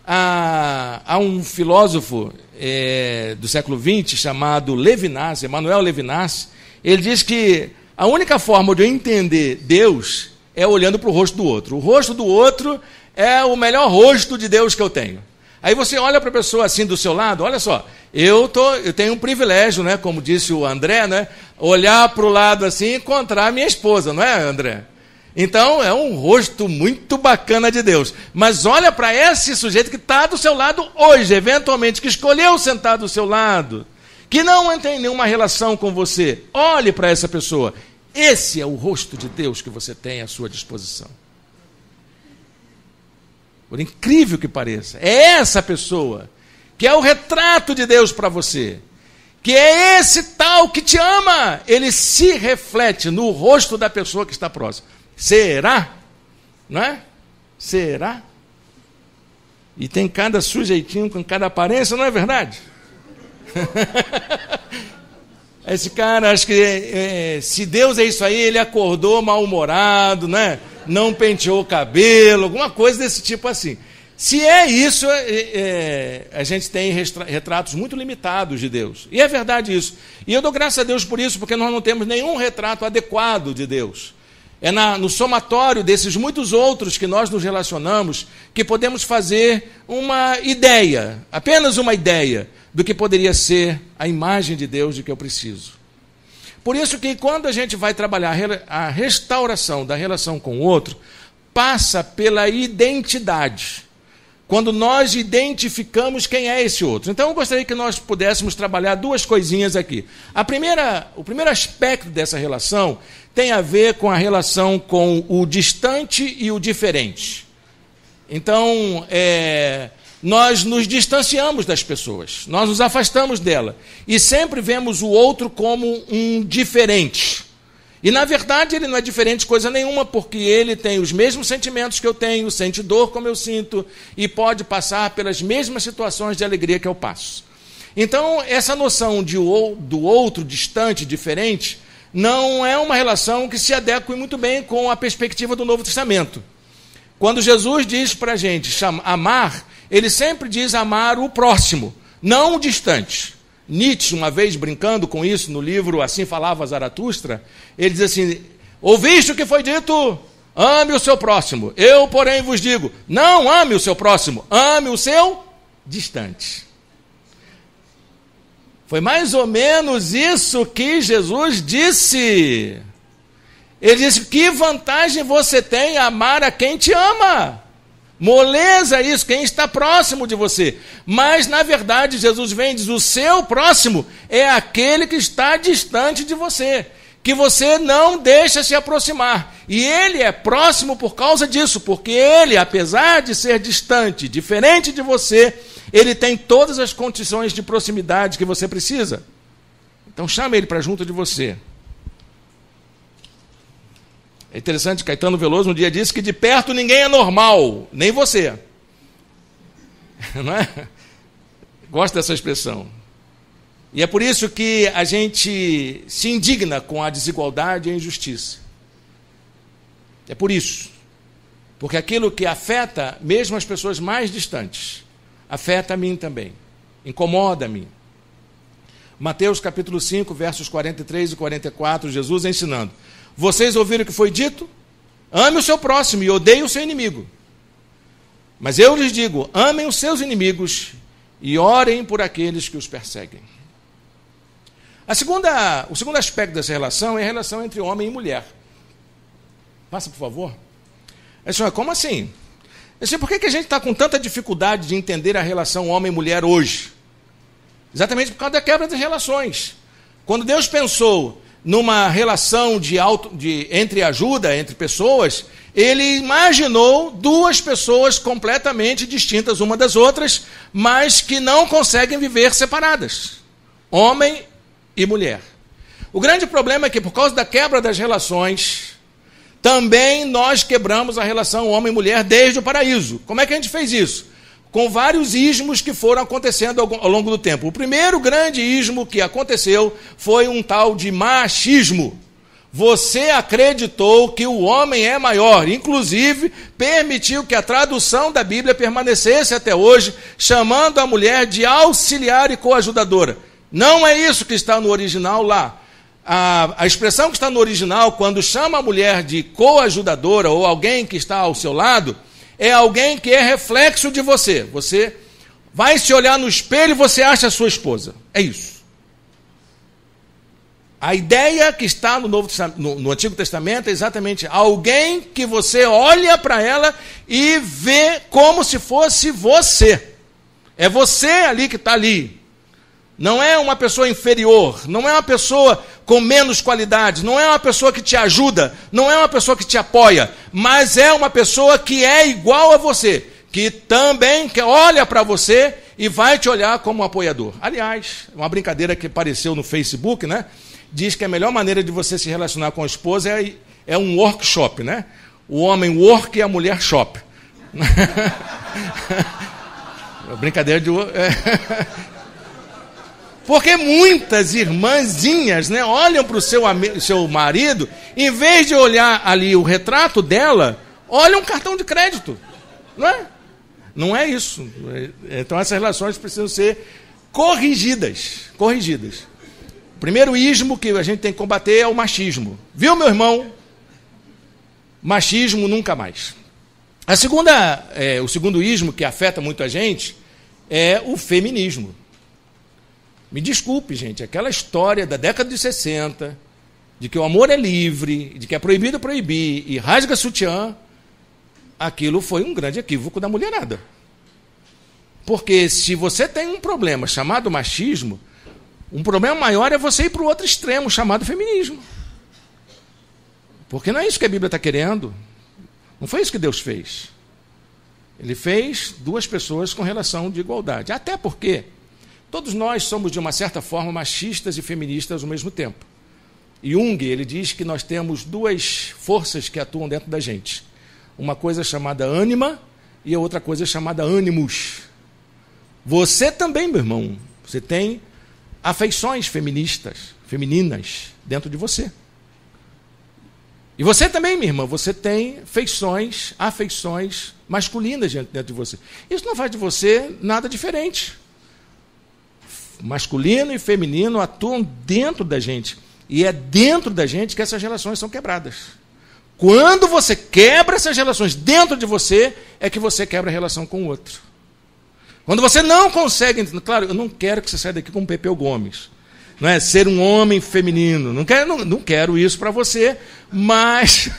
Há um filósofo do século XX chamado Levinas, Emmanuel Levinas. Ele diz que a única forma de eu entender Deus é olhando para o rosto do outro. O rosto do outro é o melhor rosto de Deus que eu tenho. Aí você olha para a pessoa assim do seu lado, olha só, eu tenho um privilégio, né, como disse o André, né, olhar para o lado assim e encontrar a minha esposa, não é, André? Então é um rosto muito bacana de Deus. Mas olha para esse sujeito que está do seu lado hoje, eventualmente, que escolheu sentar do seu lado, que não tem nenhuma relação com você. Olhe para essa pessoa. Esse é o rosto de Deus que você tem à sua disposição. Por incrível que pareça, é essa pessoa que é o retrato de Deus para você, que é esse tal que te ama. Ele se reflete no rosto da pessoa que está próxima. Será? Não é? Será? E tem cada sujeitinho com cada aparência, não é verdade? Esse cara, acho que se Deus é isso aí, ele acordou mal-humorado, né? Não penteou o cabelo, alguma coisa desse tipo assim. Se é isso, a gente tem retratos muito limitados de Deus. E é verdade isso. E eu dou graças a Deus por isso, porque nós não temos nenhum retrato adequado de Deus. É no somatório desses muitos outros que nós nos relacionamos que podemos fazer uma ideia, apenas uma ideia, do que poderia ser a imagem de Deus de que eu preciso. Por isso que quando a gente vai trabalhar a restauração da relação com o outro, passa pela identidade. Quando nós identificamos quem é esse outro. Então eu gostaria que nós pudéssemos trabalhar duas coisinhas aqui. O primeiro aspecto dessa relação tem a ver com a relação com o distante e o diferente. Então, nós nos distanciamos das pessoas, nós nos afastamos dela e sempre vemos o outro como um diferente. E, na verdade, ele não é diferente de coisa nenhuma, porque ele tem os mesmos sentimentos que eu tenho, sente dor como eu sinto, e pode passar pelas mesmas situações de alegria que eu passo. Então, essa noção do outro distante, diferente, não é uma relação que se adeque muito bem com a perspectiva do Novo Testamento. Quando Jesus diz para a gente amar, ele sempre diz amar o próximo, não o distante. Nietzsche, uma vez brincando com isso no livro Assim Falava Zaratustra, ele diz assim: ouviste o que foi dito? Ame o seu próximo. Eu, porém, vos digo, não ame o seu próximo, ame o seu distante. Foi mais ou menos isso que Jesus disse. Ele disse: que vantagem você tem a amar a quem te ama? Moleza isso, quem está próximo de você. Mas, na verdade, Jesus vem e diz: o seu próximo é aquele que está distante de você, que você não deixa se aproximar. E ele é próximo por causa disso, porque ele, apesar de ser distante, diferente de você, ele tem todas as condições de proximidade que você precisa. Então, chame ele para junto de você. É interessante, Caetano Veloso um dia disse que de perto ninguém é normal, nem você. Não é? Gosto dessa expressão. E é por isso que a gente se indigna com a desigualdade e a injustiça. É por isso. Porque aquilo que afeta mesmo as pessoas mais distantes, afeta a mim também, incomoda a mim. Mateus capítulo 5, versos 43 e 44, Jesus ensinando: vocês ouviram o que foi dito? Ame o seu próximo e odeie o seu inimigo. Mas eu lhes digo, amem os seus inimigos e orem por aqueles que os perseguem. O segundo aspecto dessa relação é a relação entre homem e mulher. Passa, por favor. Como assim? Por que a gente está com tanta dificuldade de entender a relação homem-mulher hoje? Exatamente por causa da quebra das relações. Quando Deus pensou numa relação entre ajuda, entre pessoas, ele imaginou duas pessoas completamente distintas uma das outras, mas que não conseguem viver separadas. Homem e mulher. O grande problema é que, por causa da quebra das relações, também nós quebramos a relação homem-mulher desde o paraíso. Como é que a gente fez isso? Com vários ismos que foram acontecendo ao longo do tempo. O primeiro grande ismo que aconteceu foi um tal de machismo. Você acreditou que o homem é maior, inclusive permitiu que a tradução da Bíblia permanecesse até hoje, chamando a mulher de auxiliar e coajudadora. Não é isso que está no original lá. A expressão que está no original, quando chama a mulher de coajudadora ou alguém que está ao seu lado, é alguém que é reflexo de você. Você vai se olhar no espelho e você acha a sua esposa. É isso. A ideia que está no Antigo Testamento é exatamente alguém que você olha para ela e vê como se fosse você. É você ali que está ali. Não é uma pessoa inferior, não é uma pessoa com menos qualidades, não é uma pessoa que te ajuda, não é uma pessoa que te apoia, mas é uma pessoa que é igual a você, que também olha para você e vai te olhar como um apoiador. Aliás, uma brincadeira que apareceu no Facebook, né? Diz que a melhor maneira de você se relacionar com a esposa é um workshop, né? O homem work e a mulher shop. Brincadeira de... Porque muitas irmãzinhas, né, olham para o seu marido, em vez de olhar ali o retrato dela, olham um cartão de crédito. Não é? Não é isso. Então essas relações precisam ser corrigidas. O primeiro ismo que a gente tem que combater é o machismo. Viu, meu irmão? Machismo nunca mais. O segundo ismo que afeta muito a gente é o feminismo. Me desculpe, gente, aquela história da década de 60, de que o amor é livre, de que é proibido proibir e rasga sutiã, aquilo foi um grande equívoco da mulherada. Porque se você tem um problema chamado machismo, um problema maior é você ir para o outro extremo, chamado feminismo. Porque não é isso que a Bíblia está querendo. Não foi isso que Deus fez. Ele fez duas pessoas com relação de igualdade. Até porque todos nós somos, de uma certa forma, machistas e feministas ao mesmo tempo. Jung, ele diz que nós temos duas forças que atuam dentro da gente. Uma coisa chamada ânima e a outra coisa chamada ânimos. Você também, meu irmão, você tem afeições femininas dentro de você. E você também, minha irmã, você tem afeições masculinas dentro de você. Isso não faz de você nada diferente. Masculino e feminino atuam dentro da gente. E é dentro da gente que essas relações são quebradas. Quando você quebra essas relações dentro de você, é que você quebra a relação com o outro. Quando você não consegue... Claro, eu não quero que você saia daqui como Pepeu Gomes. Não é ser um homem feminino. Não quero isso para você, mas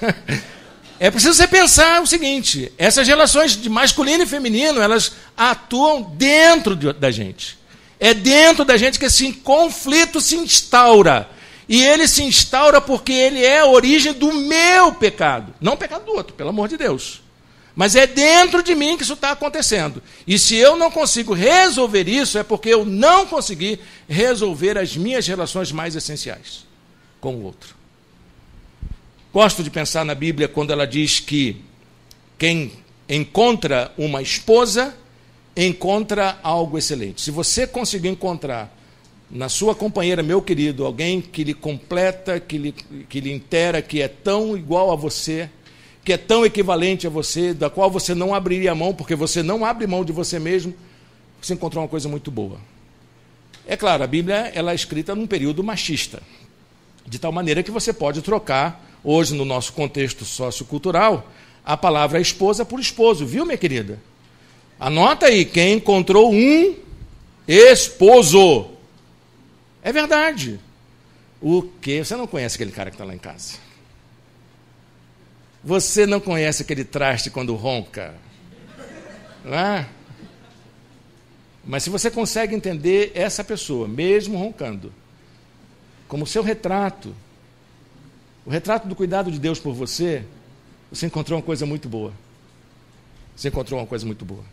é preciso você pensar o seguinte: essas relações de masculino e feminino, elas atuam dentro da gente. É dentro da gente que esse conflito se instaura. E ele se instaura porque ele é a origem do meu pecado. Não o pecado do outro, pelo amor de Deus. Mas é dentro de mim que isso está acontecendo. E se eu não consigo resolver isso, é porque eu não consegui resolver as minhas relações mais essenciais com o outro. Gosto de pensar na Bíblia quando ela diz que quem encontra uma esposa, encontra algo excelente. Se você conseguir encontrar na sua companheira, meu querido, alguém que lhe completa, que lhe inteira, que é tão igual a você, que é tão equivalente a você, da qual você não abriria mão, porque você não abre mão de você mesmo, você encontrou uma coisa muito boa. É claro, a Bíblia ela é escrita num período machista, de tal maneira que você pode trocar, hoje no nosso contexto sociocultural, a palavra esposa por esposo, viu, minha querida? Anota aí, quem encontrou um esposo. É verdade. O quê? Você não conhece aquele cara que está lá em casa? Você não conhece aquele traste quando ronca? Não é? Mas se você consegue entender essa pessoa, mesmo roncando, como seu retrato, o retrato do cuidado de Deus por você, você encontrou uma coisa muito boa. Você encontrou uma coisa muito boa.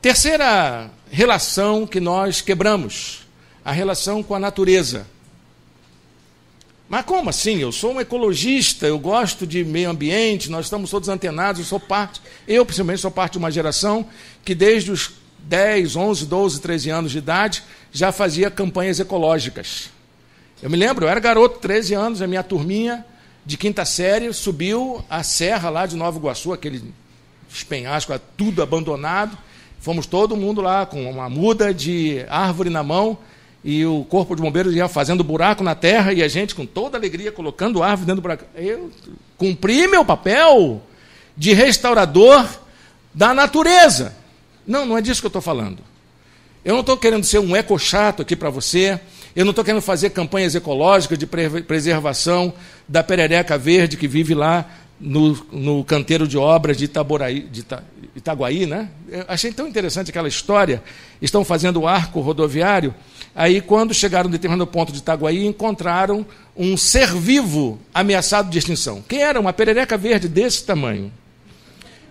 Terceira relação que nós quebramos, a relação com a natureza. Mas como assim? Eu sou um ecologista, eu gosto de meio ambiente, nós estamos todos antenados, eu principalmente sou parte de uma geração que desde os 10, 11, 12, 13 anos de idade já fazia campanhas ecológicas. Eu me lembro, eu era garoto, 13 anos, a minha turminha de quinta série subiu a serra lá de Nova Iguaçu, aquele penhasco, tudo abandonado. Fomos todo mundo lá com uma muda de árvore na mão e o corpo de bombeiros ia fazendo buraco na terra e a gente com toda alegria colocando árvore dentro do buraco. Eu cumpri meu papel de restaurador da natureza. Não é disso que eu estou falando. Eu não estou querendo ser um ecochato aqui para você. Eu não estou querendo fazer campanhas ecológicas de preservação da perereca verde que vive lá no canteiro de obras de Itaguaí, né? Eu achei tão interessante aquela história. Estão fazendo o arco rodoviário, aí quando chegaram a um determinado ponto de Itaguaí, encontraram um ser vivo ameaçado de extinção. Quem era? Uma perereca verde desse tamanho.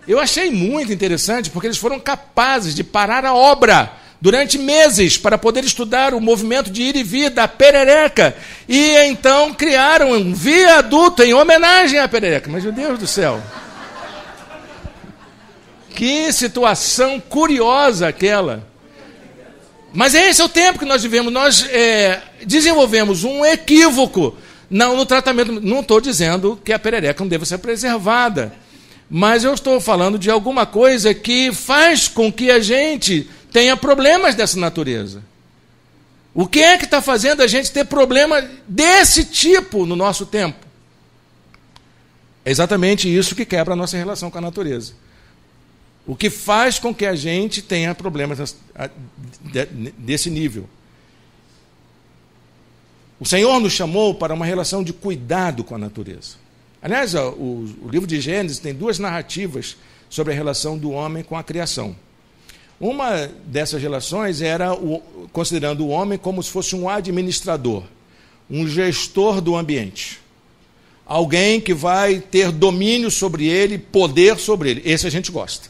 Eu achei muito interessante, porque eles foram capazes de parar a obra durante meses para poder estudar o movimento de ir e vir da perereca. E então criaram um viaduto em homenagem à perereca. Mas, meu Deus do céu! Que situação curiosa aquela. Mas esse é o tempo que nós vivemos. Nós desenvolvemos um equívoco no tratamento. Não estou dizendo que a perereca não deve ser preservada. Mas eu estou falando de alguma coisa que faz com que a gente tenha problemas dessa natureza. O que é que está fazendo a gente ter problema desse tipo no nosso tempo? É exatamente isso que quebra a nossa relação com a natureza. O que faz com que a gente tenha problemas desse nível. O Senhor nos chamou para uma relação de cuidado com a natureza. Aliás, o livro de Gênesis tem duas narrativas sobre a relação do homem com a criação. Uma dessas relações era considerando o homem como se fosse um administrador, um gestor do ambiente. Alguém que vai ter domínio sobre ele, poder sobre ele. Esse a gente gosta.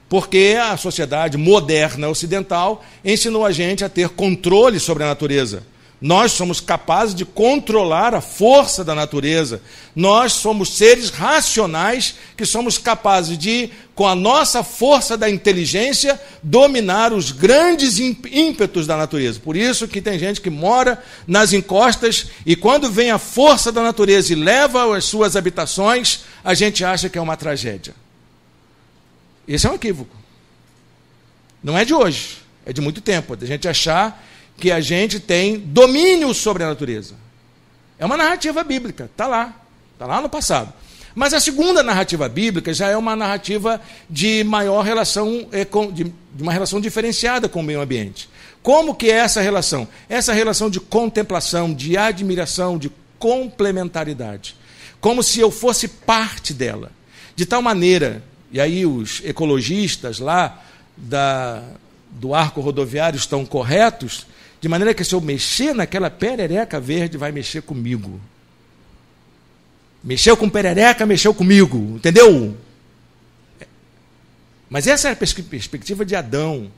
Porque a sociedade moderna ocidental ensinou a gente a ter controle sobre a natureza. Nós somos capazes de controlar a força da natureza. Nós somos seres racionais que somos capazes de, com a nossa força da inteligência, dominar os grandes ímpetos da natureza. Por isso que tem gente que mora nas encostas e quando vem a força da natureza e leva as suas habitações, a gente acha que é uma tragédia. Esse é um equívoco. Não é de hoje, é de muito tempo. A gente achar que a gente tem domínio sobre a natureza. É uma narrativa bíblica, está lá no passado. Mas a segunda narrativa bíblica já é uma narrativa de maior relação, de uma relação diferenciada com o meio ambiente. Como que é essa relação? Essa relação de contemplação, de admiração, de complementaridade. Como se eu fosse parte dela. De tal maneira, e aí os ecologistas lá do arco rodoviário estão corretos, de maneira que se eu mexer naquela perereca verde, vai mexer comigo. Mexeu com perereca, mexeu comigo. Entendeu? Mas essa é a perspectiva de Adão,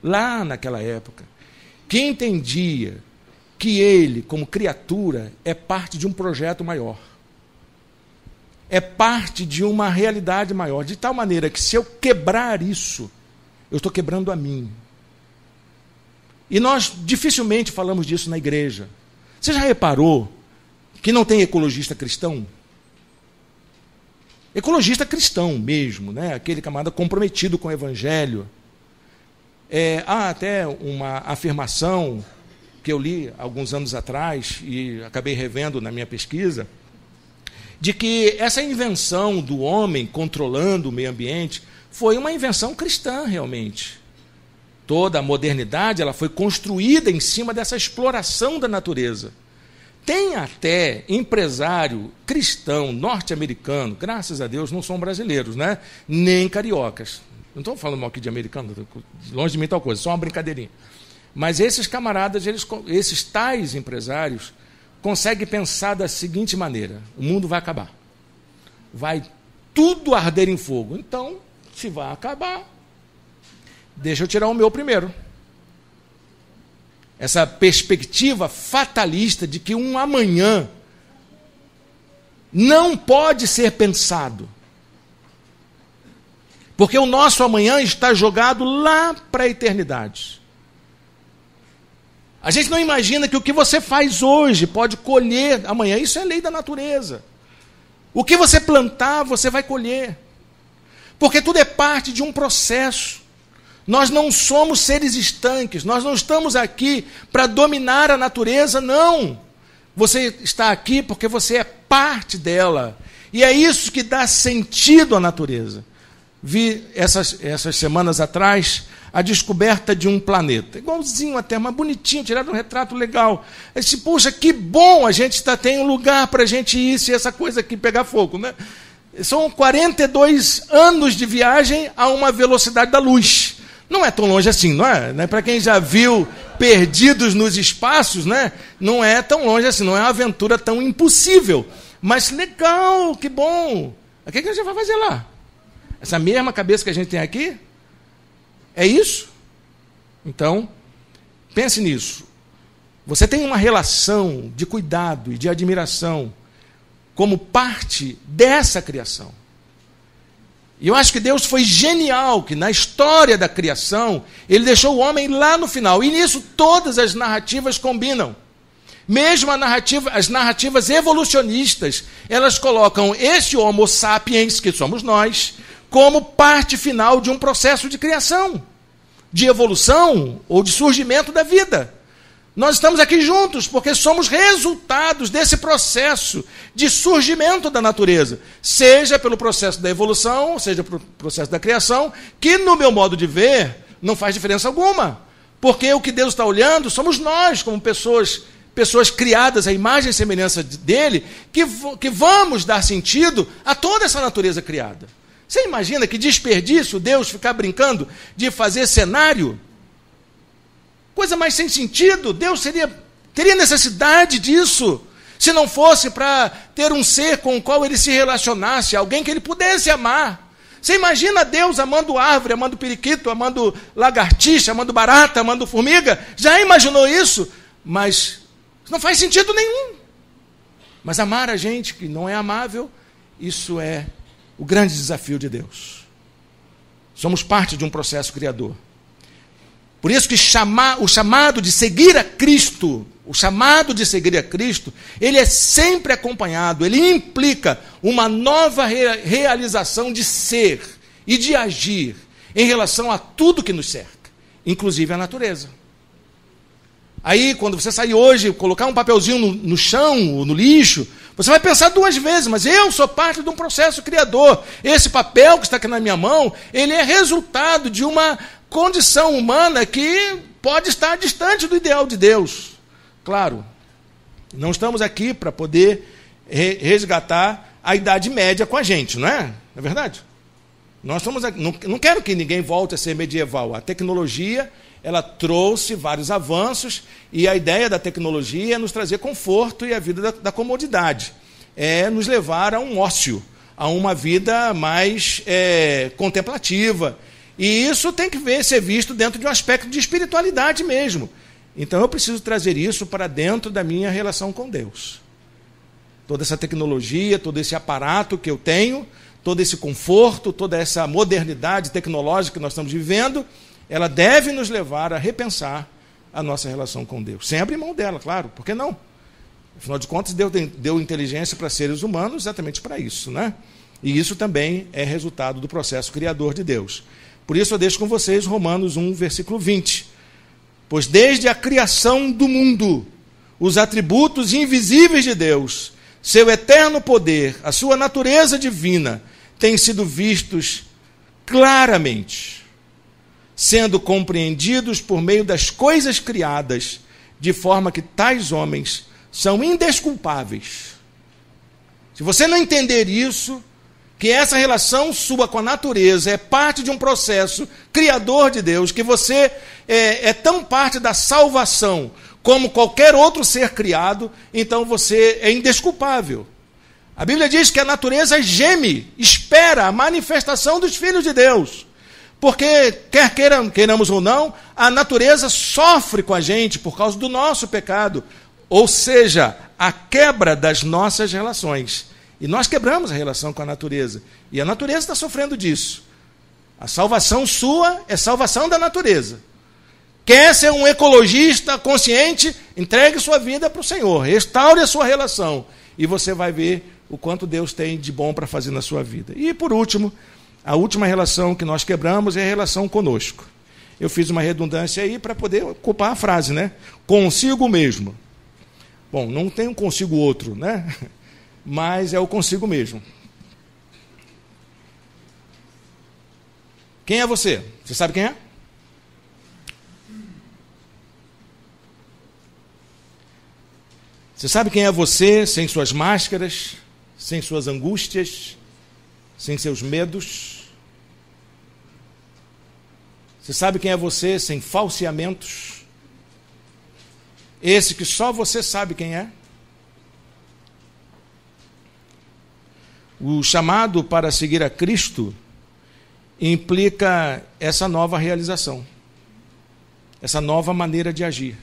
lá naquela época, que entendia que ele, como criatura, é parte de um projeto maior. É parte de uma realidade maior. De tal maneira que se eu quebrar isso, eu estou quebrando a mim. E nós dificilmente falamos disso na igreja. Você já reparou que não tem ecologista cristão? Ecologista cristão mesmo, né? Aquele camarada comprometido com o evangelho. Há até uma afirmação que eu li alguns anos atrás e acabei revendo na minha pesquisa, de que essa invenção do homem controlando o meio ambiente foi uma invenção cristã realmente. Toda a modernidade ela foi construída em cima dessa exploração da natureza. Tem até empresário cristão norte-americano, graças a Deus não são brasileiros, né? Nem cariocas. Não estou falando mal aqui de americano, longe de mim tal coisa, só uma brincadeirinha. Mas esses camaradas, esses tais empresários, conseguem pensar da seguinte maneira: o mundo vai acabar. Vai tudo arder em fogo. Então, se vai acabar, deixa eu tirar o meu primeiro. Essa perspectiva fatalista de que um amanhã não pode ser pensado. Porque o nosso amanhã está jogado lá para a eternidade. A gente não imagina que o que você faz hoje pode colher amanhã. Isso é lei da natureza. O que você plantar, você vai colher. Porque tudo é parte de um processo. Nós não somos seres estanques, nós não estamos aqui para dominar a natureza, não. Você está aqui porque você é parte dela. E é isso que dá sentido à natureza. Vi essas semanas atrás a descoberta de um planeta, igualzinho até, mas bonitinho, tirado um retrato legal. Eu disse, puxa, que bom, a gente tem um lugar para a gente ir se essa coisa aqui pegar fogo, né? São 42 anos de viagem a uma velocidade da luz. Não é tão longe assim, não é? Para quem já viu Perdidos nos Espaços, né? Não é tão longe assim, não é uma aventura tão impossível. Mas legal, que bom. O que a gente vai fazer lá? Essa mesma cabeça que a gente tem aqui? É isso? Então, pense nisso. Você tem uma relação de cuidado e de admiração como parte dessa criação. E eu acho que Deus foi genial, que na história da criação, Ele deixou o homem lá no final. E nisso todas as narrativas combinam. Mesmo as narrativas evolucionistas, elas colocam esse Homo sapiens, que somos nós, como parte final de um processo de criação, de evolução ou de surgimento da vida. Nós estamos aqui juntos porque somos resultados desse processo de surgimento da natureza, seja pelo processo da evolução, seja pelo processo da criação, que, no meu modo de ver, não faz diferença alguma. Porque o que Deus está olhando somos nós, como pessoas criadas à imagem e semelhança dele, que vamos dar sentido a toda essa natureza criada. Você imagina que desperdício Deus ficar brincando de fazer cenário? Coisa mais sem sentido. Deus teria necessidade disso, se não fosse para ter um ser com o qual ele se relacionasse, alguém que ele pudesse amar. Você imagina Deus amando árvore, amando periquito, amando lagartixa, amando barata, amando formiga? Já imaginou isso? Mas não faz sentido nenhum. Mas amar a gente que não é amável, isso é o grande desafio de Deus. Somos parte de um processo criador. Por isso que o chamado de seguir a Cristo, ele é sempre acompanhado, ele implica uma nova realização de ser e de agir em relação a tudo que nos cerca, inclusive a natureza. Aí, quando você sair hoje, colocar um papelzinho no chão ou no lixo, você vai pensar duas vezes, mas eu sou parte de um processo criador. Esse papel que está aqui na minha mão, ele é resultado de uma condição humana que pode estar distante do ideal de Deus. Claro, não estamos aqui para poder resgatar a Idade Média com a gente, não é? Não é verdade? Nós estamos aqui, não quero que ninguém volte a ser medieval. A tecnologia, ela trouxe vários avanços, e a ideia da tecnologia é nos trazer conforto e a vida da comodidade. É nos levar a um ócio, a uma vida mais contemplativa. E isso tem que ser visto dentro de um aspecto de espiritualidade mesmo. Então eu preciso trazer isso para dentro da minha relação com Deus. Toda essa tecnologia, todo esse aparato que eu tenho, todo esse conforto, toda essa modernidade tecnológica que nós estamos vivendo, ela deve nos levar a repensar a nossa relação com Deus. Sem abrir mão dela, claro, por que não? Afinal de contas, Deus deu inteligência para seres humanos exatamente para isso, né? E isso também é resultado do processo criador de Deus. Por isso eu deixo com vocês Romanos 1, versículo 20. Pois desde a criação do mundo, os atributos invisíveis de Deus, seu eterno poder, a sua natureza divina, têm sido vistos claramente, sendo compreendidos por meio das coisas criadas, de forma que tais homens são indesculpáveis. Se você não entender isso, que essa relação sua com a natureza é parte de um processo criador de Deus, que você é tão parte da salvação como qualquer outro ser criado, então você é indesculpável. A Bíblia diz que a natureza geme, espera a manifestação dos filhos de Deus. Porque, quer queiramos ou não, a natureza sofre com a gente por causa do nosso pecado, ou seja, a quebra das nossas relações. E nós quebramos a relação com a natureza. E a natureza está sofrendo disso. A salvação sua é salvação da natureza. Quer ser um ecologista consciente? Entregue sua vida para o Senhor. Restaure a sua relação. E você vai ver o quanto Deus tem de bom para fazer na sua vida. E, por último, a última relação que nós quebramos é a relação conosco. Eu fiz uma redundância aí para poder ocupar a frase, né? Consigo mesmo. Bom, não tem um consigo outro, né? Mas é o consigo mesmo. Quem é você? Você sabe quem é? Você sabe quem é você sem suas máscaras, sem suas angústias, sem seus medos? Você sabe quem é você sem falseamentos? Esse que só você sabe quem é? O chamado para seguir a Cristo implica essa nova realização, essa nova maneira de agir.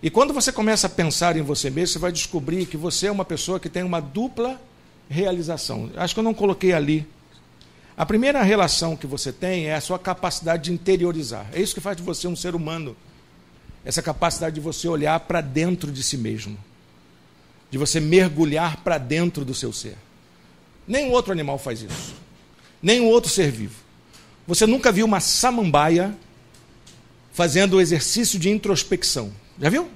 E quando você começa a pensar em você mesmo, você vai descobrir que você é uma pessoa que tem uma dupla realização. Acho que eu não coloquei ali. A primeira relação que você tem é a sua capacidade de interiorizar. É isso que faz de você um ser humano. essa capacidade de você olhar para dentro de si mesmo, de você mergulhar para dentro do seu ser. Nenhum outro animal faz isso, nenhum outro ser vivo. Você nunca viu uma samambaia fazendo o exercício de introspecção. Já viu?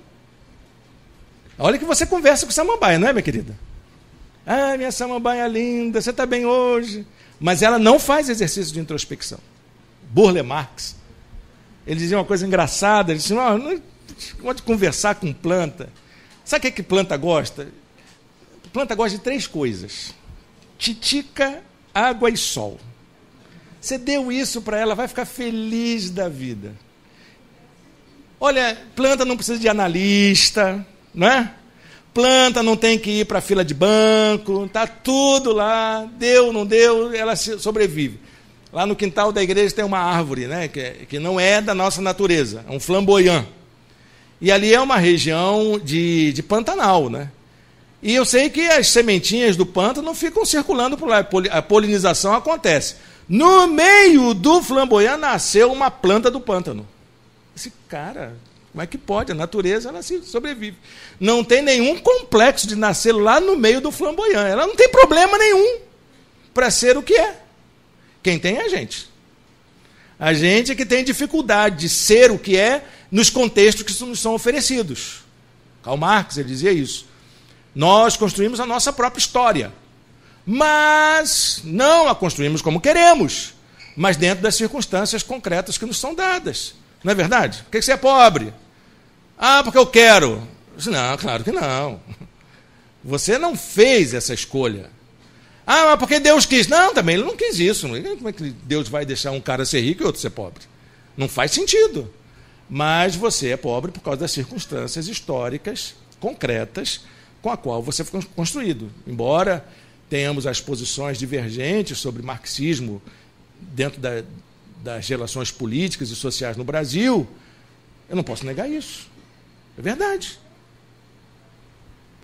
Olha que você conversa com samambaia, não é, minha querida? Ah, minha samambaia linda, você está bem hoje? Mas ela não faz exercício de introspecção. Burle Marx, ele dizia uma coisa engraçada, ele disse, não pode conversar com planta. Sabe o que planta gosta? Planta gosta de 3 coisas: titica, água e sol. Você deu isso para ela, vai ficar feliz da vida. Olha, planta não precisa de analista, não é? Planta não tem que ir para a fila de banco, está tudo lá, deu, não deu, ela sobrevive. Lá no quintal da igreja tem uma árvore, né, que não é da nossa natureza, é um flamboyant. E ali é uma região de Pantanal, né? E eu sei que as sementinhas do pântano ficam circulando por lá, a polinização acontece. No meio do flamboyant nasceu uma planta do pântano. Esse cara, como é que pode? A natureza, ela se sobrevive. Não tem nenhum complexo de nascer lá no meio do flamboyant. Ela não tem problema nenhum para ser o que é. Quem tem é a gente. A gente é que tem dificuldade de ser o que é nos contextos que nos são oferecidos. Karl Marx, ele dizia isso. Nós construímos a nossa própria história, mas não a construímos como queremos, mas dentro das circunstâncias concretas que nos são dadas. Não é verdade? Por que você é pobre? Ah, porque eu quero. Não, claro que não. Você não fez essa escolha. Ah, mas porque Deus quis. Não, também ele não quis isso. Como é que Deus vai deixar um cara ser rico e outro ser pobre? Não faz sentido. Mas você é pobre por causa das circunstâncias históricas, concretas, com a qual você foi construído. Embora tenhamos as posições divergentes sobre marxismo dentro das relações políticas e sociais no Brasil, eu não posso negar isso. É verdade.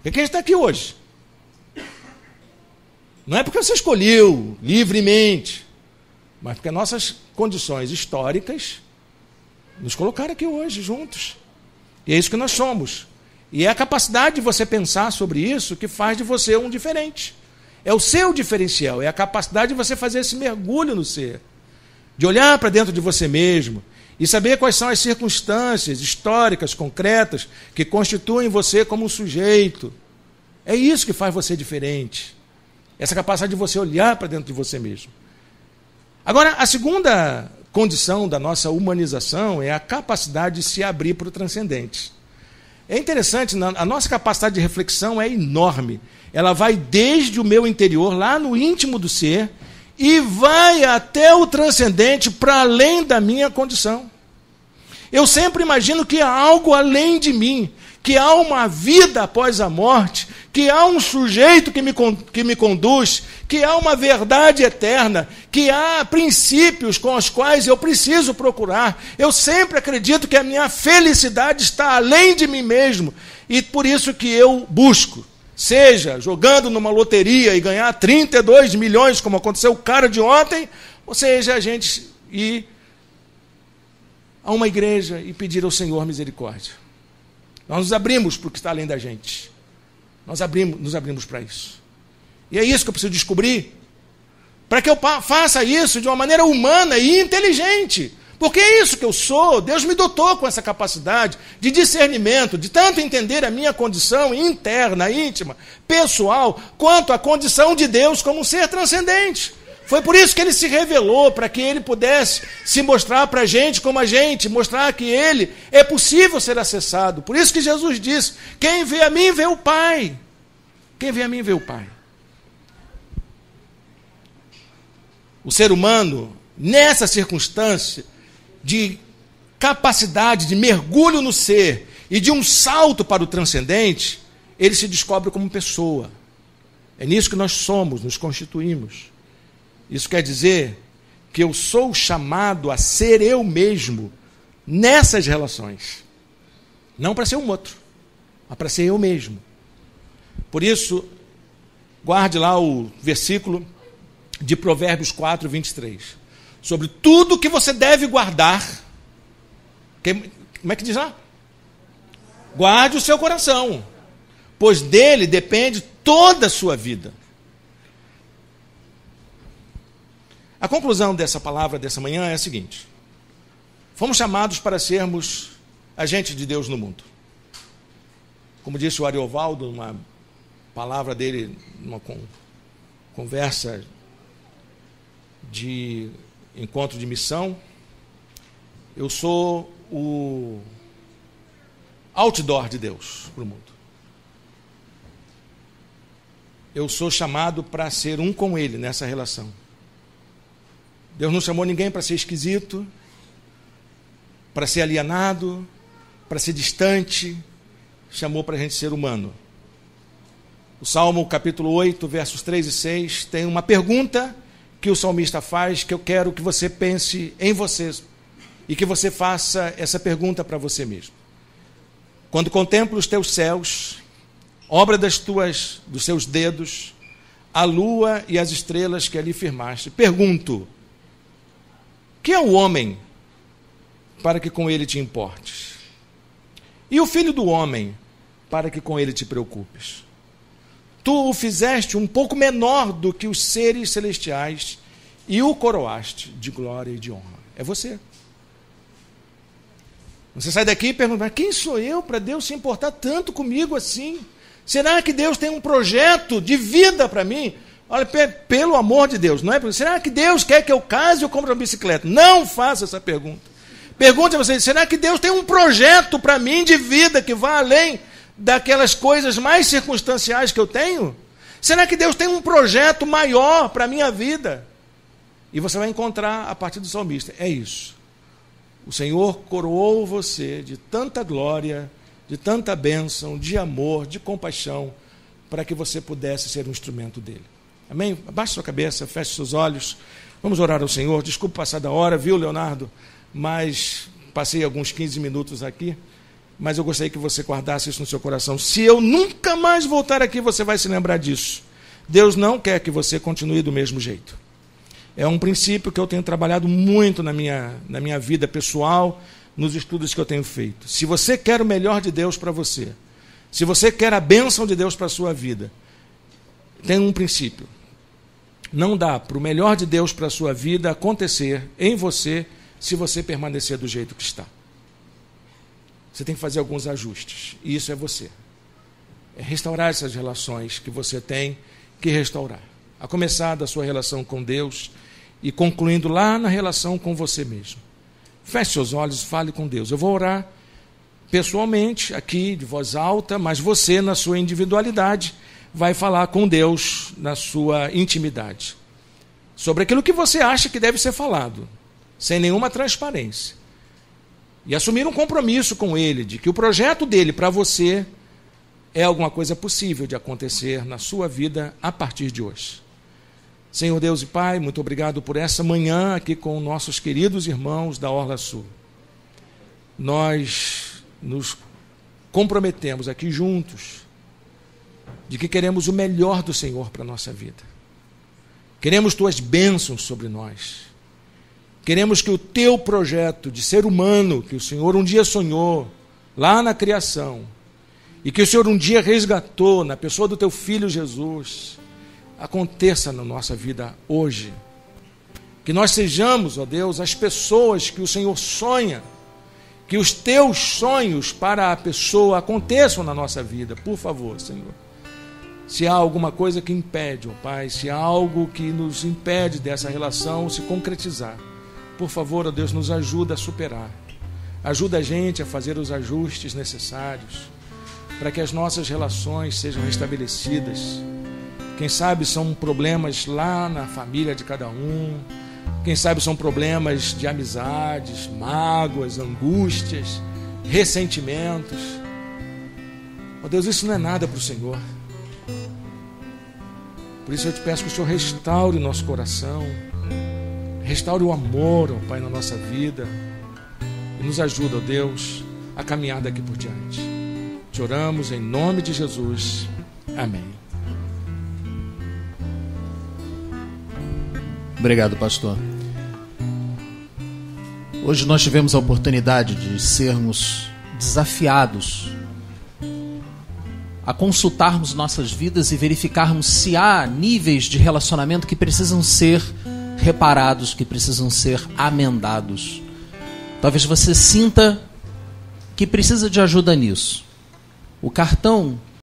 Por que a gente está aqui hoje? Não é porque você escolheu livremente, mas porque nossas condições históricas nos colocaram aqui hoje juntos. E é isso que nós somos. E é a capacidade de você pensar sobre isso que faz de você um diferente. É o seu diferencial, é a capacidade de você fazer esse mergulho no ser, de olhar para dentro de você mesmo e saber quais são as circunstâncias históricas, concretas, que constituem você como um sujeito. É isso que faz você diferente. Essa capacidade de você olhar para dentro de você mesmo. Agora, a segunda condição da nossa humanização é a capacidade de se abrir para o transcendente. É interessante, a nossa capacidade de reflexão é enorme. Ela vai desde o meu interior, lá no íntimo do ser, e vai até o transcendente, para além da minha condição. Eu sempre imagino que há algo além de mim, que há uma vida após a morte, que há um sujeito que me conduz, que há uma verdade eterna, que há princípios com os quais eu preciso procurar. Eu sempre acredito que a minha felicidade está além de mim mesmo, e por isso que eu busco, seja jogando numa loteria e ganhar 32 milhões, como aconteceu o cara de ontem, ou seja, a gente ir a uma igreja e pedir ao Senhor misericórdia. Nós nos abrimos para o que está além da gente. Nós nos abrimos para isso. E é isso que eu preciso descobrir, para que eu faça isso de uma maneira humana e inteligente. Porque é isso que eu sou. Deus me dotou com essa capacidade de discernimento, de tanto entender a minha condição interna, íntima, pessoal, quanto a condição de Deus como um ser transcendente. Foi por isso que ele se revelou, para que ele pudesse se mostrar para a gente como a gente, mostrar que ele é possível ser acessado. Por isso que Jesus disse, quem vê a mim, vê o Pai. Quem vê a mim, vê o Pai. O ser humano, nessa circunstância de capacidade de mergulho no ser e de um salto para o transcendente, ele se descobre como pessoa. É nisso que nós somos, nos constituímos. Isso quer dizer que eu sou chamado a ser eu mesmo nessas relações. Não para ser um outro, mas para ser eu mesmo. Por isso, guarde lá o versículo de Provérbios 4, 23. Sobre tudo que você deve guardar. Como é que diz lá? Guarde o seu coração, pois dele depende toda a sua vida. A conclusão dessa palavra dessa manhã é a seguinte: fomos chamados para sermos agentes de Deus no mundo. Como disse o Ariovaldo, numa palavra dele, numa conversa de encontro de missão, eu sou o outdoor de Deus para o mundo. Eu sou chamado para ser um com Ele nessa relação. Deus não chamou ninguém para ser esquisito, para ser alienado, para ser distante. Chamou para a gente ser humano. O Salmo capítulo 8, versos 3 e 6, tem uma pergunta que o salmista faz, que eu quero que você pense em você e que você faça essa pergunta para você mesmo. Quando contemplo os teus céus, obra dos seus dedos, a lua e as estrelas que ali firmaste, pergunto: que é o homem para que com ele te importes? E o filho do homem para que com ele te preocupes? Tu o fizeste um pouco menor do que os seres celestiais e o coroaste de glória e de honra. É você. Você sai daqui e pergunta: quem sou eu para Deus se importar tanto comigo assim? Será que Deus tem um projeto de vida para mim? Olha, pelo amor de Deus, não é? Será que Deus quer que eu case ou compre uma bicicleta? Não faça essa pergunta. Pergunte a você: será que Deus tem um projeto para mim de vida que vá além daquelas coisas mais circunstanciais que eu tenho? Será que Deus tem um projeto maior para a minha vida? E você vai encontrar a partir do salmista: é isso. O Senhor coroou você de tanta glória, de tanta bênção, de amor, de compaixão, para que você pudesse ser um instrumento dele. Amém? Abaixe sua cabeça, feche seus olhos. Vamos orar ao Senhor. Desculpe passar da hora, viu, Leonardo? Mas passei alguns 15 minutos aqui. Mas eu gostaria que você guardasse isso no seu coração. Se eu nunca mais voltar aqui, você vai se lembrar disso. Deus não quer que você continue do mesmo jeito. É um princípio que eu tenho trabalhado muito na minha vida pessoal, nos estudos que eu tenho feito. Se você quer o melhor de Deus para você, se você quer a bênção de Deus para a sua vida, tem um princípio. Não dá para o melhor de Deus para a sua vida acontecer em você se você permanecer do jeito que está. Você tem que fazer alguns ajustes, e isso é você. É restaurar essas relações que você tem que restaurar. A começar da sua relação com Deus e concluindo lá na relação com você mesmo. Feche seus olhos e fale com Deus. Eu vou orar pessoalmente, aqui, de voz alta, mas você, na sua individualidade, vai falar com Deus na sua intimidade. Sobre aquilo que você acha que deve ser falado, sem nenhuma transparência. E assumir um compromisso com Ele, de que o projeto dele para você é alguma coisa possível de acontecer na sua vida a partir de hoje. Senhor Deus e Pai, muito obrigado por essa manhã aqui com nossos queridos irmãos da Orla Sul. Nós nos comprometemos aqui juntos de que queremos o melhor do Senhor para a nossa vida. Queremos Tuas bênçãos sobre nós. Queremos que o Teu projeto de ser humano, que o Senhor um dia sonhou lá na criação, e que o Senhor um dia resgatou na pessoa do Teu Filho Jesus, aconteça na nossa vida hoje. Que nós sejamos, ó Deus, as pessoas que o Senhor sonha, que os Teus sonhos para a pessoa aconteçam na nossa vida. Por favor, Senhor. Se há alguma coisa que impede, ó Pai, se há algo que nos impede dessa relação se concretizar, por favor, ó Deus, nos ajuda a superar. Ajuda a gente a fazer os ajustes necessários para que as nossas relações sejam restabelecidas. Quem sabe são problemas lá na família de cada um. Quem sabe são problemas de amizades, mágoas, angústias, ressentimentos. Ó Deus, isso não é nada para o Senhor. Por isso eu te peço que o Senhor restaure o nosso coração, restaure o amor, ó Pai, na nossa vida, e nos ajuda, ó Deus, a caminhar daqui por diante. Te oramos em nome de Jesus. Amém. Obrigado, pastor. Hoje nós tivemos a oportunidade de sermos desafiados a consultarmos nossas vidas e verificarmos se há níveis de relacionamento que precisam ser reparados, que precisam ser amendados. Talvez você sinta que precisa de ajuda nisso. O cartão